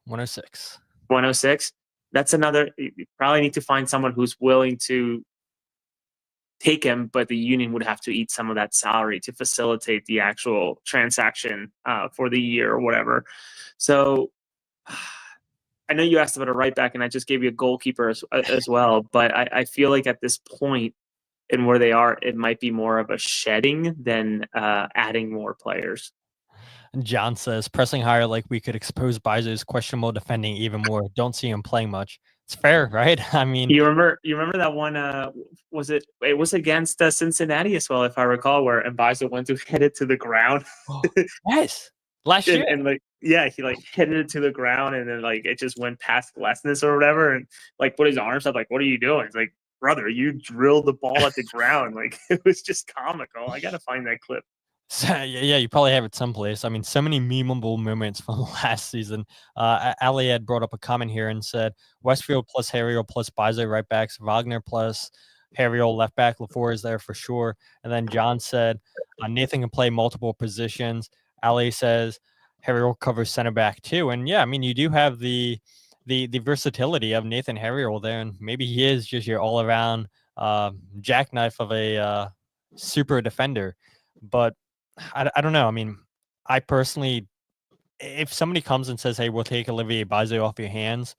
106. 106. That's another. You probably need to find someone who's willing to take him, but the Union would have to eat some of that salary to facilitate the actual transaction for the year or whatever. So I know you asked about a right back, and I just gave you a goalkeeper as well. But I feel like at this point in where they are, it might be more of a shedding than adding more players. John says, pressing higher like we could expose Baizo's questionable defending even more. Don't see him playing much. It's fair, right? I mean, you remember that one? It was against Cincinnati as well, if I recall, where Mbaizo went to hit it to the ground. Yes, last year, and he hit it to the ground, and then it just went past Glesnes or whatever, and put his arms up, what are you doing? It's like, brother, you drilled the ball at the ground. It was just comical. I gotta find that clip. So, yeah, you probably have it someplace. I mean, so many memeable moments from last season. Ali had brought up a comment here and said, Westfield plus Harriel plus Baizo right backs, Wagner plus Harriel left back, LaFour is there for sure. And then John said, Nathan can play multiple positions. Ali says, Harriel covers center back too. And yeah, I mean, you do have the versatility of Nathan Harriel there, and maybe he is just your all-around jackknife of a super defender. But I don't know. I mean, I personally, if somebody comes and says, hey, we'll take Olivier Baizo off your hands,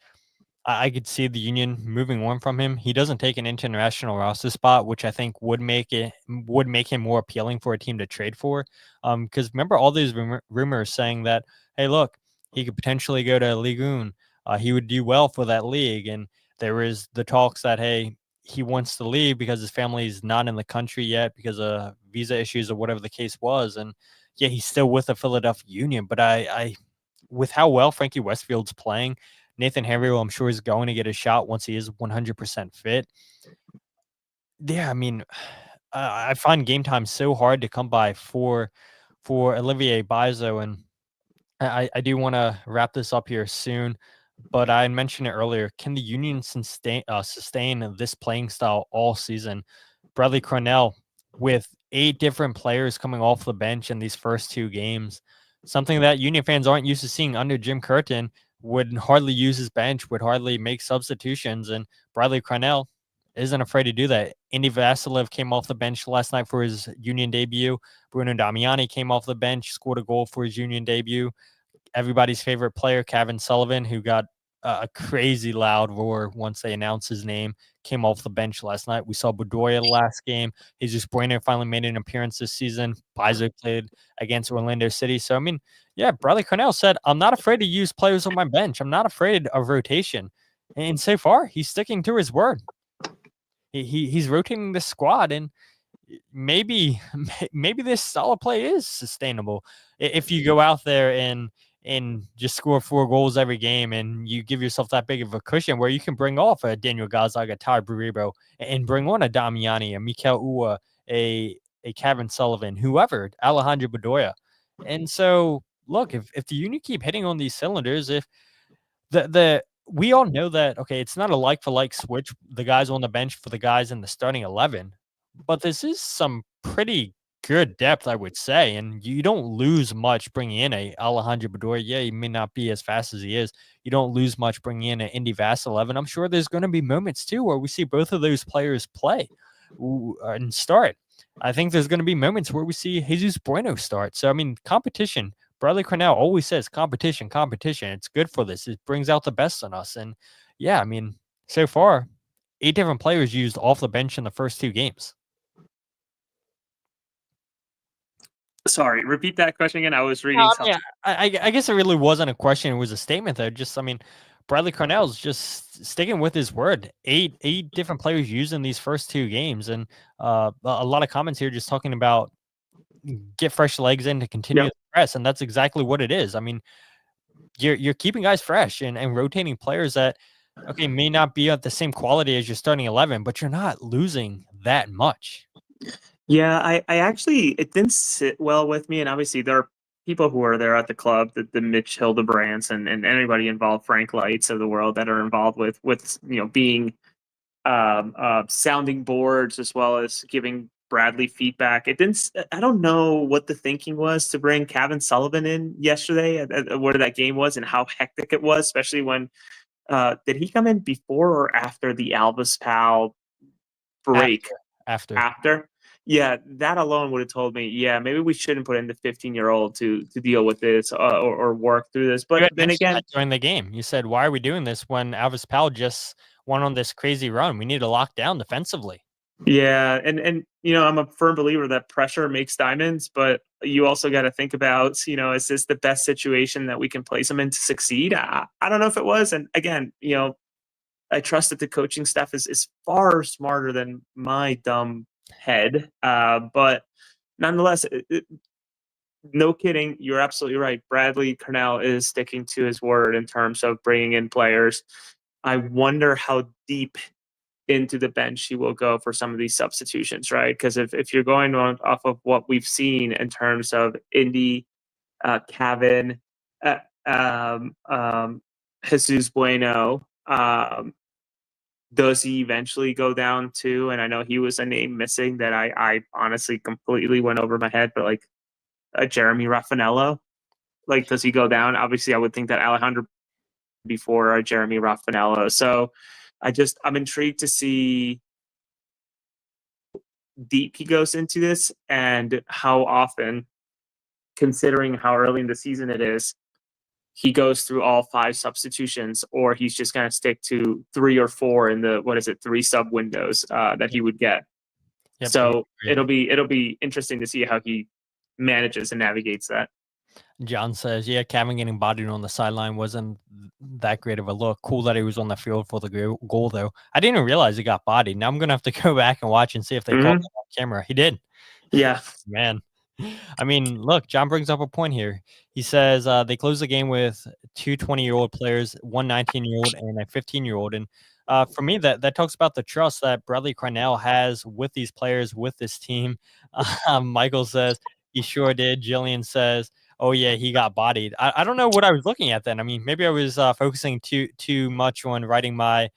I could see the Union moving on from him. He doesn't take an international roster spot, which I think would make him more appealing for a team to trade for. Because remember all these rumors saying that, hey, look, he could potentially go to Ligue 1. He would do well for that league. And there is the talks that, hey, he wants to leave because his family is not in the country yet because of visa issues or whatever the case was. And yeah, he's still with the Philadelphia Union. But I with how well Frankie Westfield's playing, Nathan Harriel, I'm sure, is going to get a shot once he is 100% fit. Yeah, I mean, I find game time so hard to come by for Olivier Baizo, and I do want to wrap this up here soon. but I mentioned it earlier. Can the Union sustain this playing style all season? Bradley Cornell with 8 different players coming off the bench in these first 2 games, something that Union fans aren't used to seeing under Jim Curtin, would hardly use his bench, would hardly make substitutions, and Bradley Cornell isn't afraid to do that. Indy Vasilev came off the bench last night for his Union debut. Bruno Damiani came off the bench, scored a goal for his Union debut. Everybody's favorite player, Kevin Sullivan, who got a crazy loud roar once they announced his name, came off the bench last night. We saw Bedoya last game. Jesus Bueno finally made an appearance this season. Paizo played against Orlando City. So, I mean, yeah, Bradley Cornell said, I'm not afraid to use players on my bench. I'm not afraid of rotation. And so far, he's sticking to his word. He's rotating the squad, and maybe this style of play is sustainable if you go out there and just score 4 goals every game, and you give yourself that big of a cushion where you can bring off a Daniel Gonzaga, Tai Baribo, and bring on a Damiani, a Mikel Ua, a Kevin Sullivan, whoever, Alejandro Bedoya. And so, look, if the Union keep hitting on these cylinders, if we all know that, okay, it's not a like-for-like switch, the guys on the bench for the guys in the starting 11, but this is some pretty good depth, I would say, and you don't lose much bringing in a Alejandro Bedoya. Yeah, he may not be as fast as he is. You don't lose much bringing in an Indy Vasilev, and I'm sure there's going to be moments, too, where we see both of those players play and start. I think there's going to be moments where we see Jesus Bueno start. So, I mean, competition. Bradley Cornell always says competition. It's good for this. It brings out the best in us. And yeah, I mean, so far, 8 different players used off the bench in the first 2 games. Sorry, repeat that question again. I was reading something. I guess it really wasn't a question. It was a statement, though. Just, I mean, Bradley Cornell's just sticking with his word. 8 different players used in these first 2 games. And a lot of comments here just talking about get fresh legs in to continue the press, and that's exactly what it is. I mean, you're keeping guys fresh and rotating players that, okay, may not be at the same quality as your starting 11, but you're not losing that much. Yeah, I actually, it didn't sit well with me, and obviously there are people who are there at the club, the Mitch Hildebrands and anybody involved, Frank Lights of the world, that are involved with being sounding boards as well as giving Bradley feedback. I don't know what the thinking was to bring Kevin Sullivan in yesterday, what that game was and how hectic it was, especially when did he come in before or after the Alvis Pal break? After. Yeah, that alone would have told me, yeah, maybe we shouldn't put in the 15-year-old to deal with this or work through this. But then again, during the game, you said, why are we doing this when Alvis Pal just went on this crazy run? We need to lock down defensively. Yeah, and I'm a firm believer that pressure makes diamonds, but you also got to think about, is this the best situation that we can place them in to succeed? I don't know if it was. And again, I trust that the coaching staff is far smarter than my dumb head. But nonetheless, no kidding, you're absolutely right. Bradley Cornell is sticking to his word in terms of bringing in players. I wonder how deep into the bench he will go for some of these substitutions, right? Because if you're going on off of what we've seen in terms of Indy, Kevin, Jesus Bueno, does he eventually go down to, and I know he was a name missing that I honestly completely went over my head, but like Jeremy Raffanello, like, does he go down? Obviously, I would think that Alejandro before Jeremy Raffanello. So I'm intrigued to see deep he goes into this and how often, considering how early in the season it is, he goes through all 5 substitutions, or he's just going to stick to 3 or 4 in the 3 sub windows that he would get. Yep. So it'll be interesting to see how he manages and navigates that. John says, yeah, Kevin getting bodied on the sideline wasn't that great of a look. Cool that he was on the field for the goal, though. I didn't even realize he got bodied. Now I'm going to have to go back and watch and see if they caught it on camera. He did. Yeah. Man. I mean, look, John brings up a point here. He says they closed the game with 2 20-year-old players, 1 19-year-old, and a 15-year-old. And for me, that talks about the trust that Bradley Cornell has with these players, with this team. Michael says, he sure did. Jillian says, oh yeah, he got bodied. I don't know what I was looking at then. I mean, maybe I was focusing too much on writing my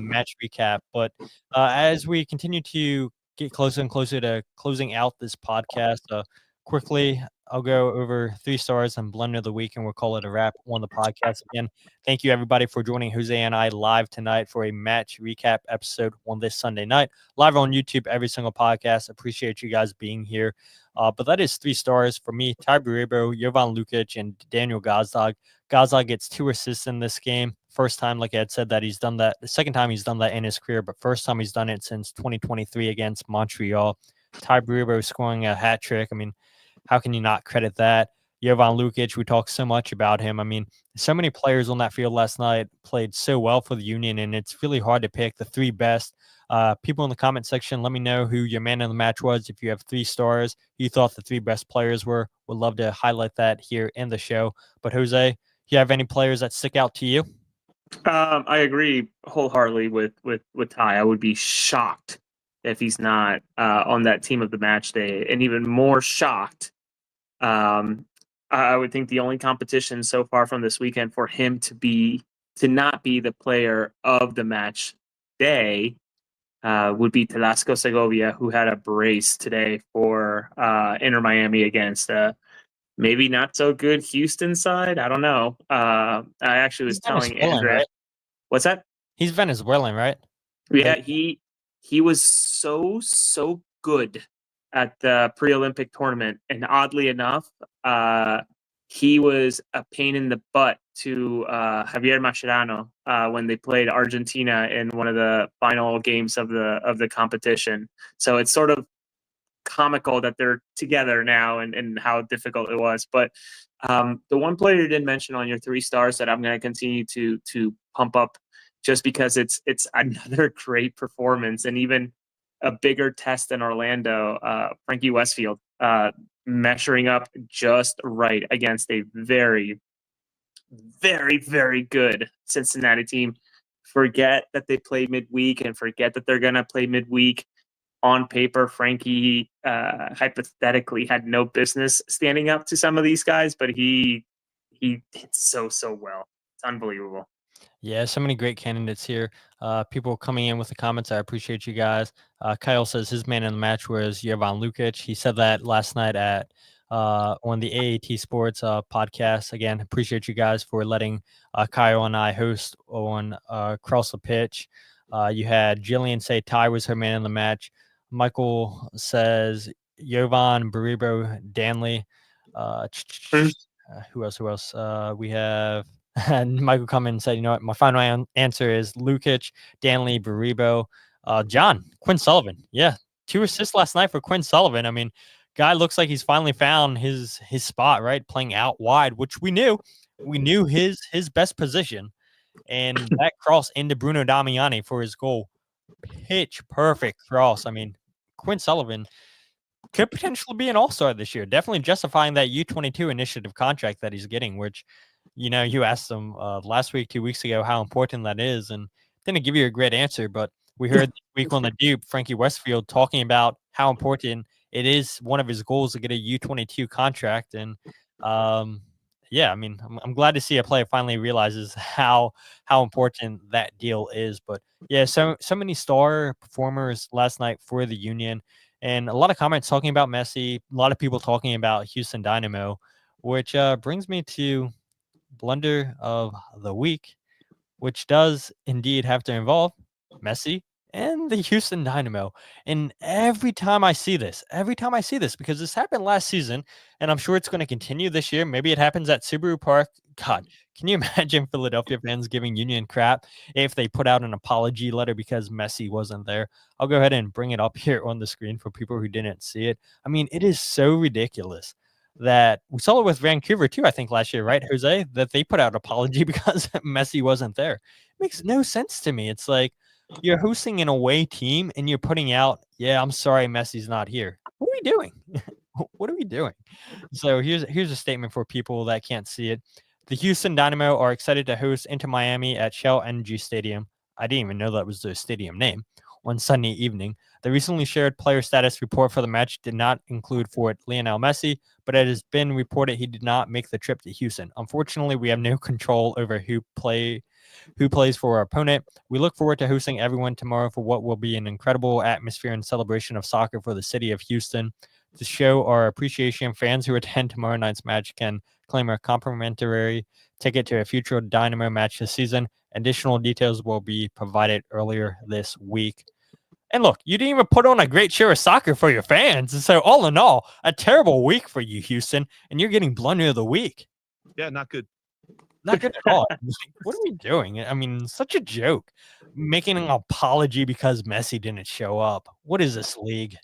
match recap. But as we continue to get closer and closer to closing out this podcast, quickly, I'll go over 3 stars and Blunder of the week, and we'll call it a wrap on the podcast. Again, thank you everybody for joining Jose and I live tonight for a match recap episode on this Sunday night, live on YouTube, every single podcast. Appreciate you guys being here. But that is 3 stars for me. Tai Baribo, Jovan Lukić, and Daniel Gazdag. Gazdag gets 2 assists in this game. First time, like I had said, that he's done that. The second time he's done that in his career, but first time he's done it since 2023 against Montreal. Tai Baribo scoring a hat trick. I mean, how can you not credit that? Jovan Lukić, we talked so much about him. I mean, so many players on that field last night played so well for the Union, and it's really hard to pick the 3 best. People in the comment section, let me know who your man of the match was. If you have 3 stars, you thought the 3 best players were. Would love to highlight that here in the show. But Jose, do you have any players that stick out to you? I agree wholeheartedly with Ty. I would be shocked if he's not on that team of the match day, and even more shocked. I would think the only competition so far from this weekend for him to not be the player of the match day would be Velasco Segovia, who had a brace today for Inter Miami against maybe not so good Houston side. I don't know. I actually was telling Andrea. Right? What's that? He's Venezuelan, right? Yeah, he was so good at the pre-Olympic tournament, and oddly enough, he was a pain in the butt to Javier Mascherano when they played Argentina in one of the final games of the competition. So it's sort of comical that they're together now and how difficult it was. But the one player you didn't mention on your 3 stars that I'm going to continue to pump up, just because it's another great performance and even a bigger test than Orlando, Frankie Westfield, measuring up just right against a very, very, very good Cincinnati team. Forget that they play midweek and forget that they're going to play midweek. On paper, Frankie hypothetically had no business standing up to some of these guys, but he did so well. It's unbelievable. Yeah, so many great candidates here. People coming in with the comments. I appreciate you guys. Kyle says his man in the match was Jovan Lukić. He said that last night at on the AAT Sports podcast. Again, appreciate you guys for letting Kyle and I host on Cross the Pitch. You had Jillian say Ty was her man in the match. Michael says Jovan, Baribo, Danley. Who else? We have... And Michael come in and said, you know what, my final answer is Lukić, Danley, Baribo, John, Quinn Sullivan. Yeah, 2 assists last night for Quinn Sullivan. I mean, guy looks like he's finally found his spot, right? Playing out wide, which we knew his best position. And that cross into Bruno Damiani for his goal. Pitch perfect cross. I mean, Quinn Sullivan could potentially be an all-star this year. Definitely justifying that U22 initiative contract that he's getting, which, you know, you asked him last week, 2 weeks ago, how important that is, and didn't give you a great answer. But we heard this week on the Dupe, Frankie Westfield talking about how important it is. One of his goals to get a U22 contract, and yeah, I mean, I'm glad to see a player finally realizes how important that deal is. But yeah, so many star performers last night for the Union, and a lot of comments talking about Messi. A lot of people talking about Houston Dynamo, which brings me to Blunder of the week, which does indeed have to involve Messi and the Houston Dynamo. And every time I see this, because this happened last season, and I'm sure it's going to continue this year. Maybe it happens at Subaru Park. God, can you imagine Philadelphia fans giving Union crap if they put out an apology letter because Messi wasn't there? I'll go ahead and bring it up here on the screen for people who didn't see it. I mean, it is so ridiculous that we saw it with Vancouver too, I think last year, right, Jose, that they put out an apology because Messi wasn't there. It makes no sense to me. It's like you're hosting an away team and you're putting out, yeah, I'm sorry, Messi's not here. What are we doing? What are we doing? So here's a statement for people that can't see it. The Houston Dynamo are excited to host Inter Miami at Shell Energy Stadium. I didn't even know that was the stadium name. On Sunday evening. The recently shared player status report for the match did not include forward Lionel Messi, but it has been reported he did not make the trip to Houston. Unfortunately, we have no control over who plays for our opponent. We look forward to hosting everyone tomorrow for what will be an incredible atmosphere and celebration of soccer for the city of Houston. To show our appreciation, fans who attend tomorrow night's match can claim a complimentary ticket to a future Dynamo match this season. Additional details will be provided earlier this week. And look, you didn't even put on a great show of soccer for your fans. So all in all, a terrible week for you, Houston, and you're getting Blunder of the week. Yeah, not good. Not good at all. What are we doing? I mean, such a joke. Making an apology because Messi didn't show up. What is this league?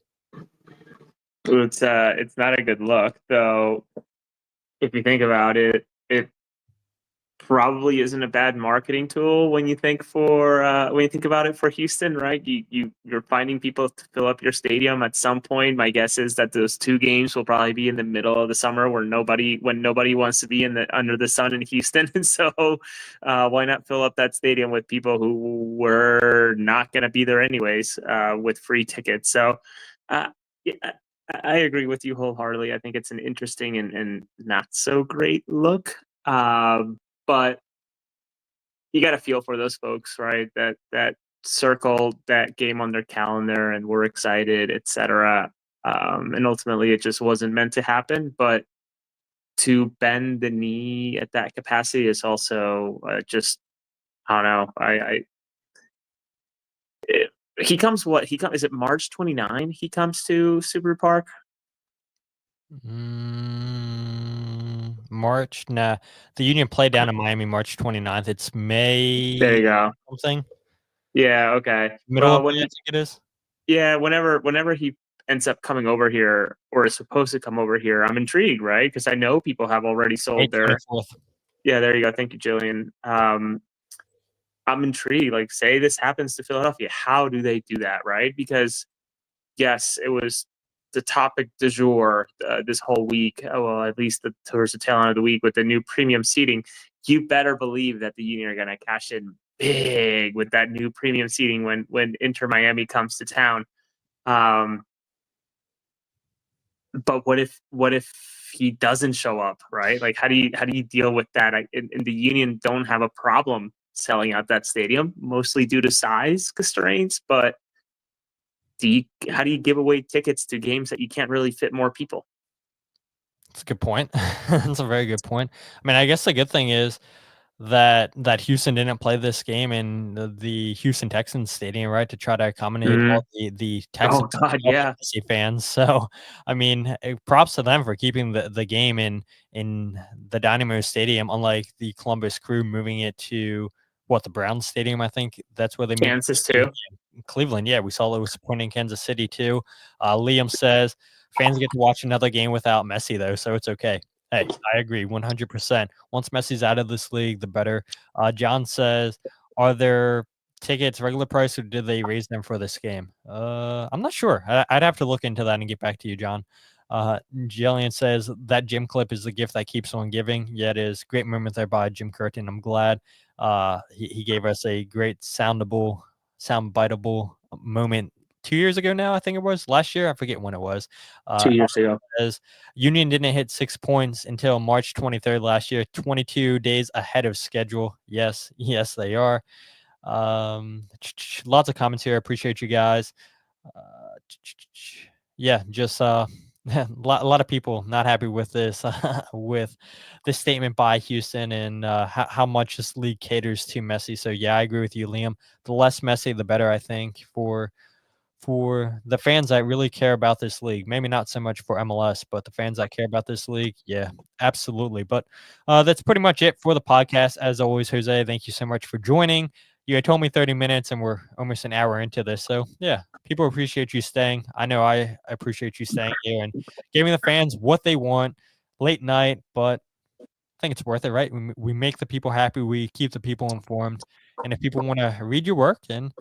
It's not a good look, though. If you think about it, it probably isn't a bad marketing tool when you think about it for Houston, right? You're finding people to fill up your stadium at some point. My guess is that those 2 games will probably be in the middle of the summer when nobody wants to be under the sun in Houston. And so why not fill up that stadium with people who were not going to be there anyways with free tickets? So yeah, I agree with you wholeheartedly. I think it's an interesting and not so great look. But you got to feel for those folks, right? That circled that game on their calendar and were excited, etc. And ultimately, it just wasn't meant to happen. But to bend the knee at that capacity is also just, I don't know. He comes. Is it March 29? He comes to Subaru Park. March? Nah. The Union played down in Miami March 29th. It's May. There you go. Something. Yeah. Okay. Middle of May, I think it is. Yeah. Whenever he ends up coming over here or is supposed to come over here, I'm intrigued, right? Because I know people have already sold their. Yeah. There you go. Thank you, Jillian. I'm intrigued. Like, say this happens to Philadelphia, how do they do that, right? Because yes, it was the topic du jour this whole week. Well, at least towards the tail end of the week with the new premium seating. You better believe that the Union are going to cash in big with that new premium seating when Inter Miami comes to town. But what if he doesn't show up, right? Like, how do you deal with that? And the Union don't have a problem selling out that stadium, mostly due to size constraints, but how do you give away tickets to games that you can't really fit more people? That's a good point. That's a very good point. I mean, I guess the good thing is that Houston didn't play this game in the Houston Texans stadium, right, to try to accommodate all the Texans fans. So, I mean, props to them for keeping the game in the Dynamo stadium, unlike the Columbus Crew moving it to the Browns stadium. I think that's where they Kansas too. Cleveland, yeah, we saw it was pointing Kansas City too. Liam says fans get to watch another game without Messi though, so it's okay. Hey, I agree 100%. Once Messi's out of this league, the better. John says, are there tickets regular price or did they raise them for this game? I'm not sure. I'd have to look into that and get back to you, John. Jillian says that Jim clip is the gift that keeps on giving. Yeah, it is. Great moment there by Jim Curtin. I'm glad he gave us a great soundbiteable moment 2 years ago now. I think it was last year. I forget when it was. 2 years ago. As Union didn't hit 6 points until March 23rd last year, 22 days ahead of schedule. Yes, they are. Lots of comments here. Appreciate you guys. Yeah, just a lot of people not happy with this with this statement by Houston and how much this league caters to Messi. So yeah, I agree with you, Liam. The less Messi, the better, I think, for the fans that really care about this league. Maybe not so much for MLS, but the fans that care about this league, yeah, absolutely. But that's pretty much it for the podcast. As always, Jose, thank you so much for joining. You had told me 30 minutes and we're almost an hour into this. So yeah, people appreciate you staying. I know I appreciate you staying here and giving the fans what they want late night, but I think it's worth it, right? We make the people happy. We keep the people informed. And if people want to read your work, then,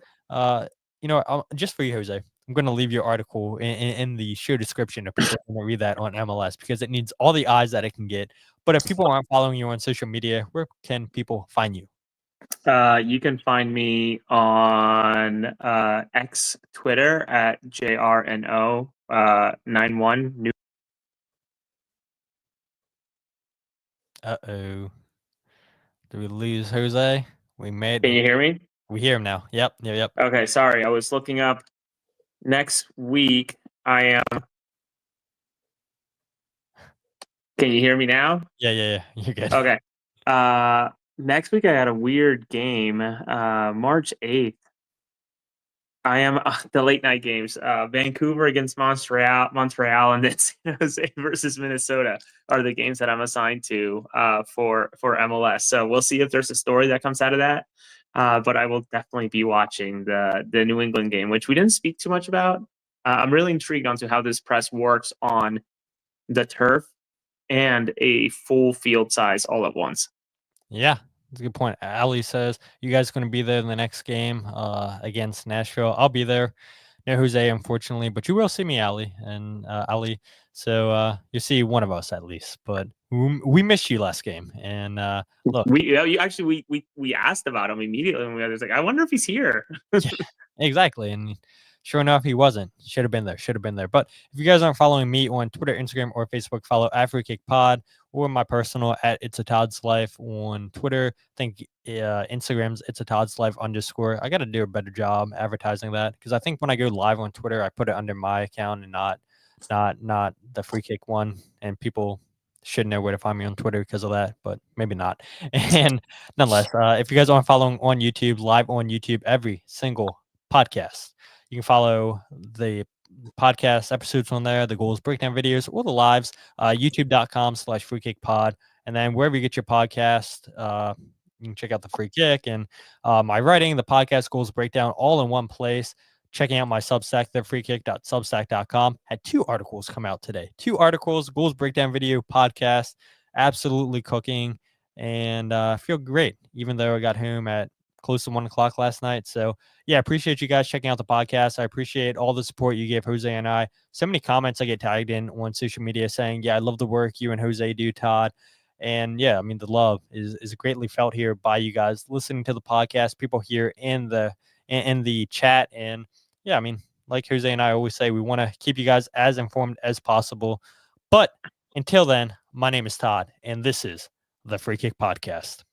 just for you, Jose, I'm going to leave your article in the show description if people want to read that on MLS because it needs all the eyes that it can get. But if people aren't following you on social media, where can people find you? You can find me on X Twitter at JRNO91. Uh-oh. Did we lose Jose? We made. Can you hear me? We hear him now. Yep. Okay, sorry. I was looking up. Next week, I am. Can you hear me now? Yeah. You're good. Okay. Next week I had a weird game. March 8th. I am the late night games. Vancouver against Montreal, and then San Jose versus Minnesota are the games that I'm assigned to for MLS. So we'll see if there's a story that comes out of that. But I will definitely be watching the New England game, which we didn't speak too much about. I'm really intrigued onto how this press works on the turf and a full field size all at once. Yeah, that's a good point. Ali says, you guys going to be there in the next game against Nashville. I'll be there. No Jose, unfortunately, but you will see me, Ali, and Ali. So you'll see one of us at least. But we missed you last game. And look. We asked about him immediately. And we was like, I wonder if he's here. Exactly. And sure enough, he wasn't. Should have been there. But if you guys aren't following me on Twitter, Instagram, or Facebook, follow @FreeKickPod or my personal @It's a Todd's Life on Twitter. I think Instagram's It's a Todd's Life _ I got to do a better job advertising that because I think when I go live on Twitter, I put it under my account and not the Free Kick one. And people should know where to find me on Twitter because of that, but maybe not. And nonetheless, if you guys aren't following on YouTube, live on YouTube, every single podcast, you can follow the podcast episodes on there, the goals breakdown videos, or the lives, youtube.com/freekickpod. And then wherever you get your podcast, you can check out the Free Kick and my writing, the podcast goals breakdown, all in one place. Checking out my Substack, thefreekick.substack.com. Had 2 articles come out today. 2 articles, goals breakdown video, podcast, absolutely cooking. And I feel great, even though I got home at close to 1 o'clock last night. So yeah, appreciate you guys checking out the podcast. I appreciate all the support you gave Jose and I. So many comments I get tagged in on social media saying, yeah, I love the work you and Jose do, Todd. And yeah, I mean, the love is greatly felt here by you guys listening to the podcast, people here in the chat. And yeah, I mean, like Jose and I always say, we want to keep you guys as informed as possible. But until then, my name is Todd, and this is the Free Kick Podcast.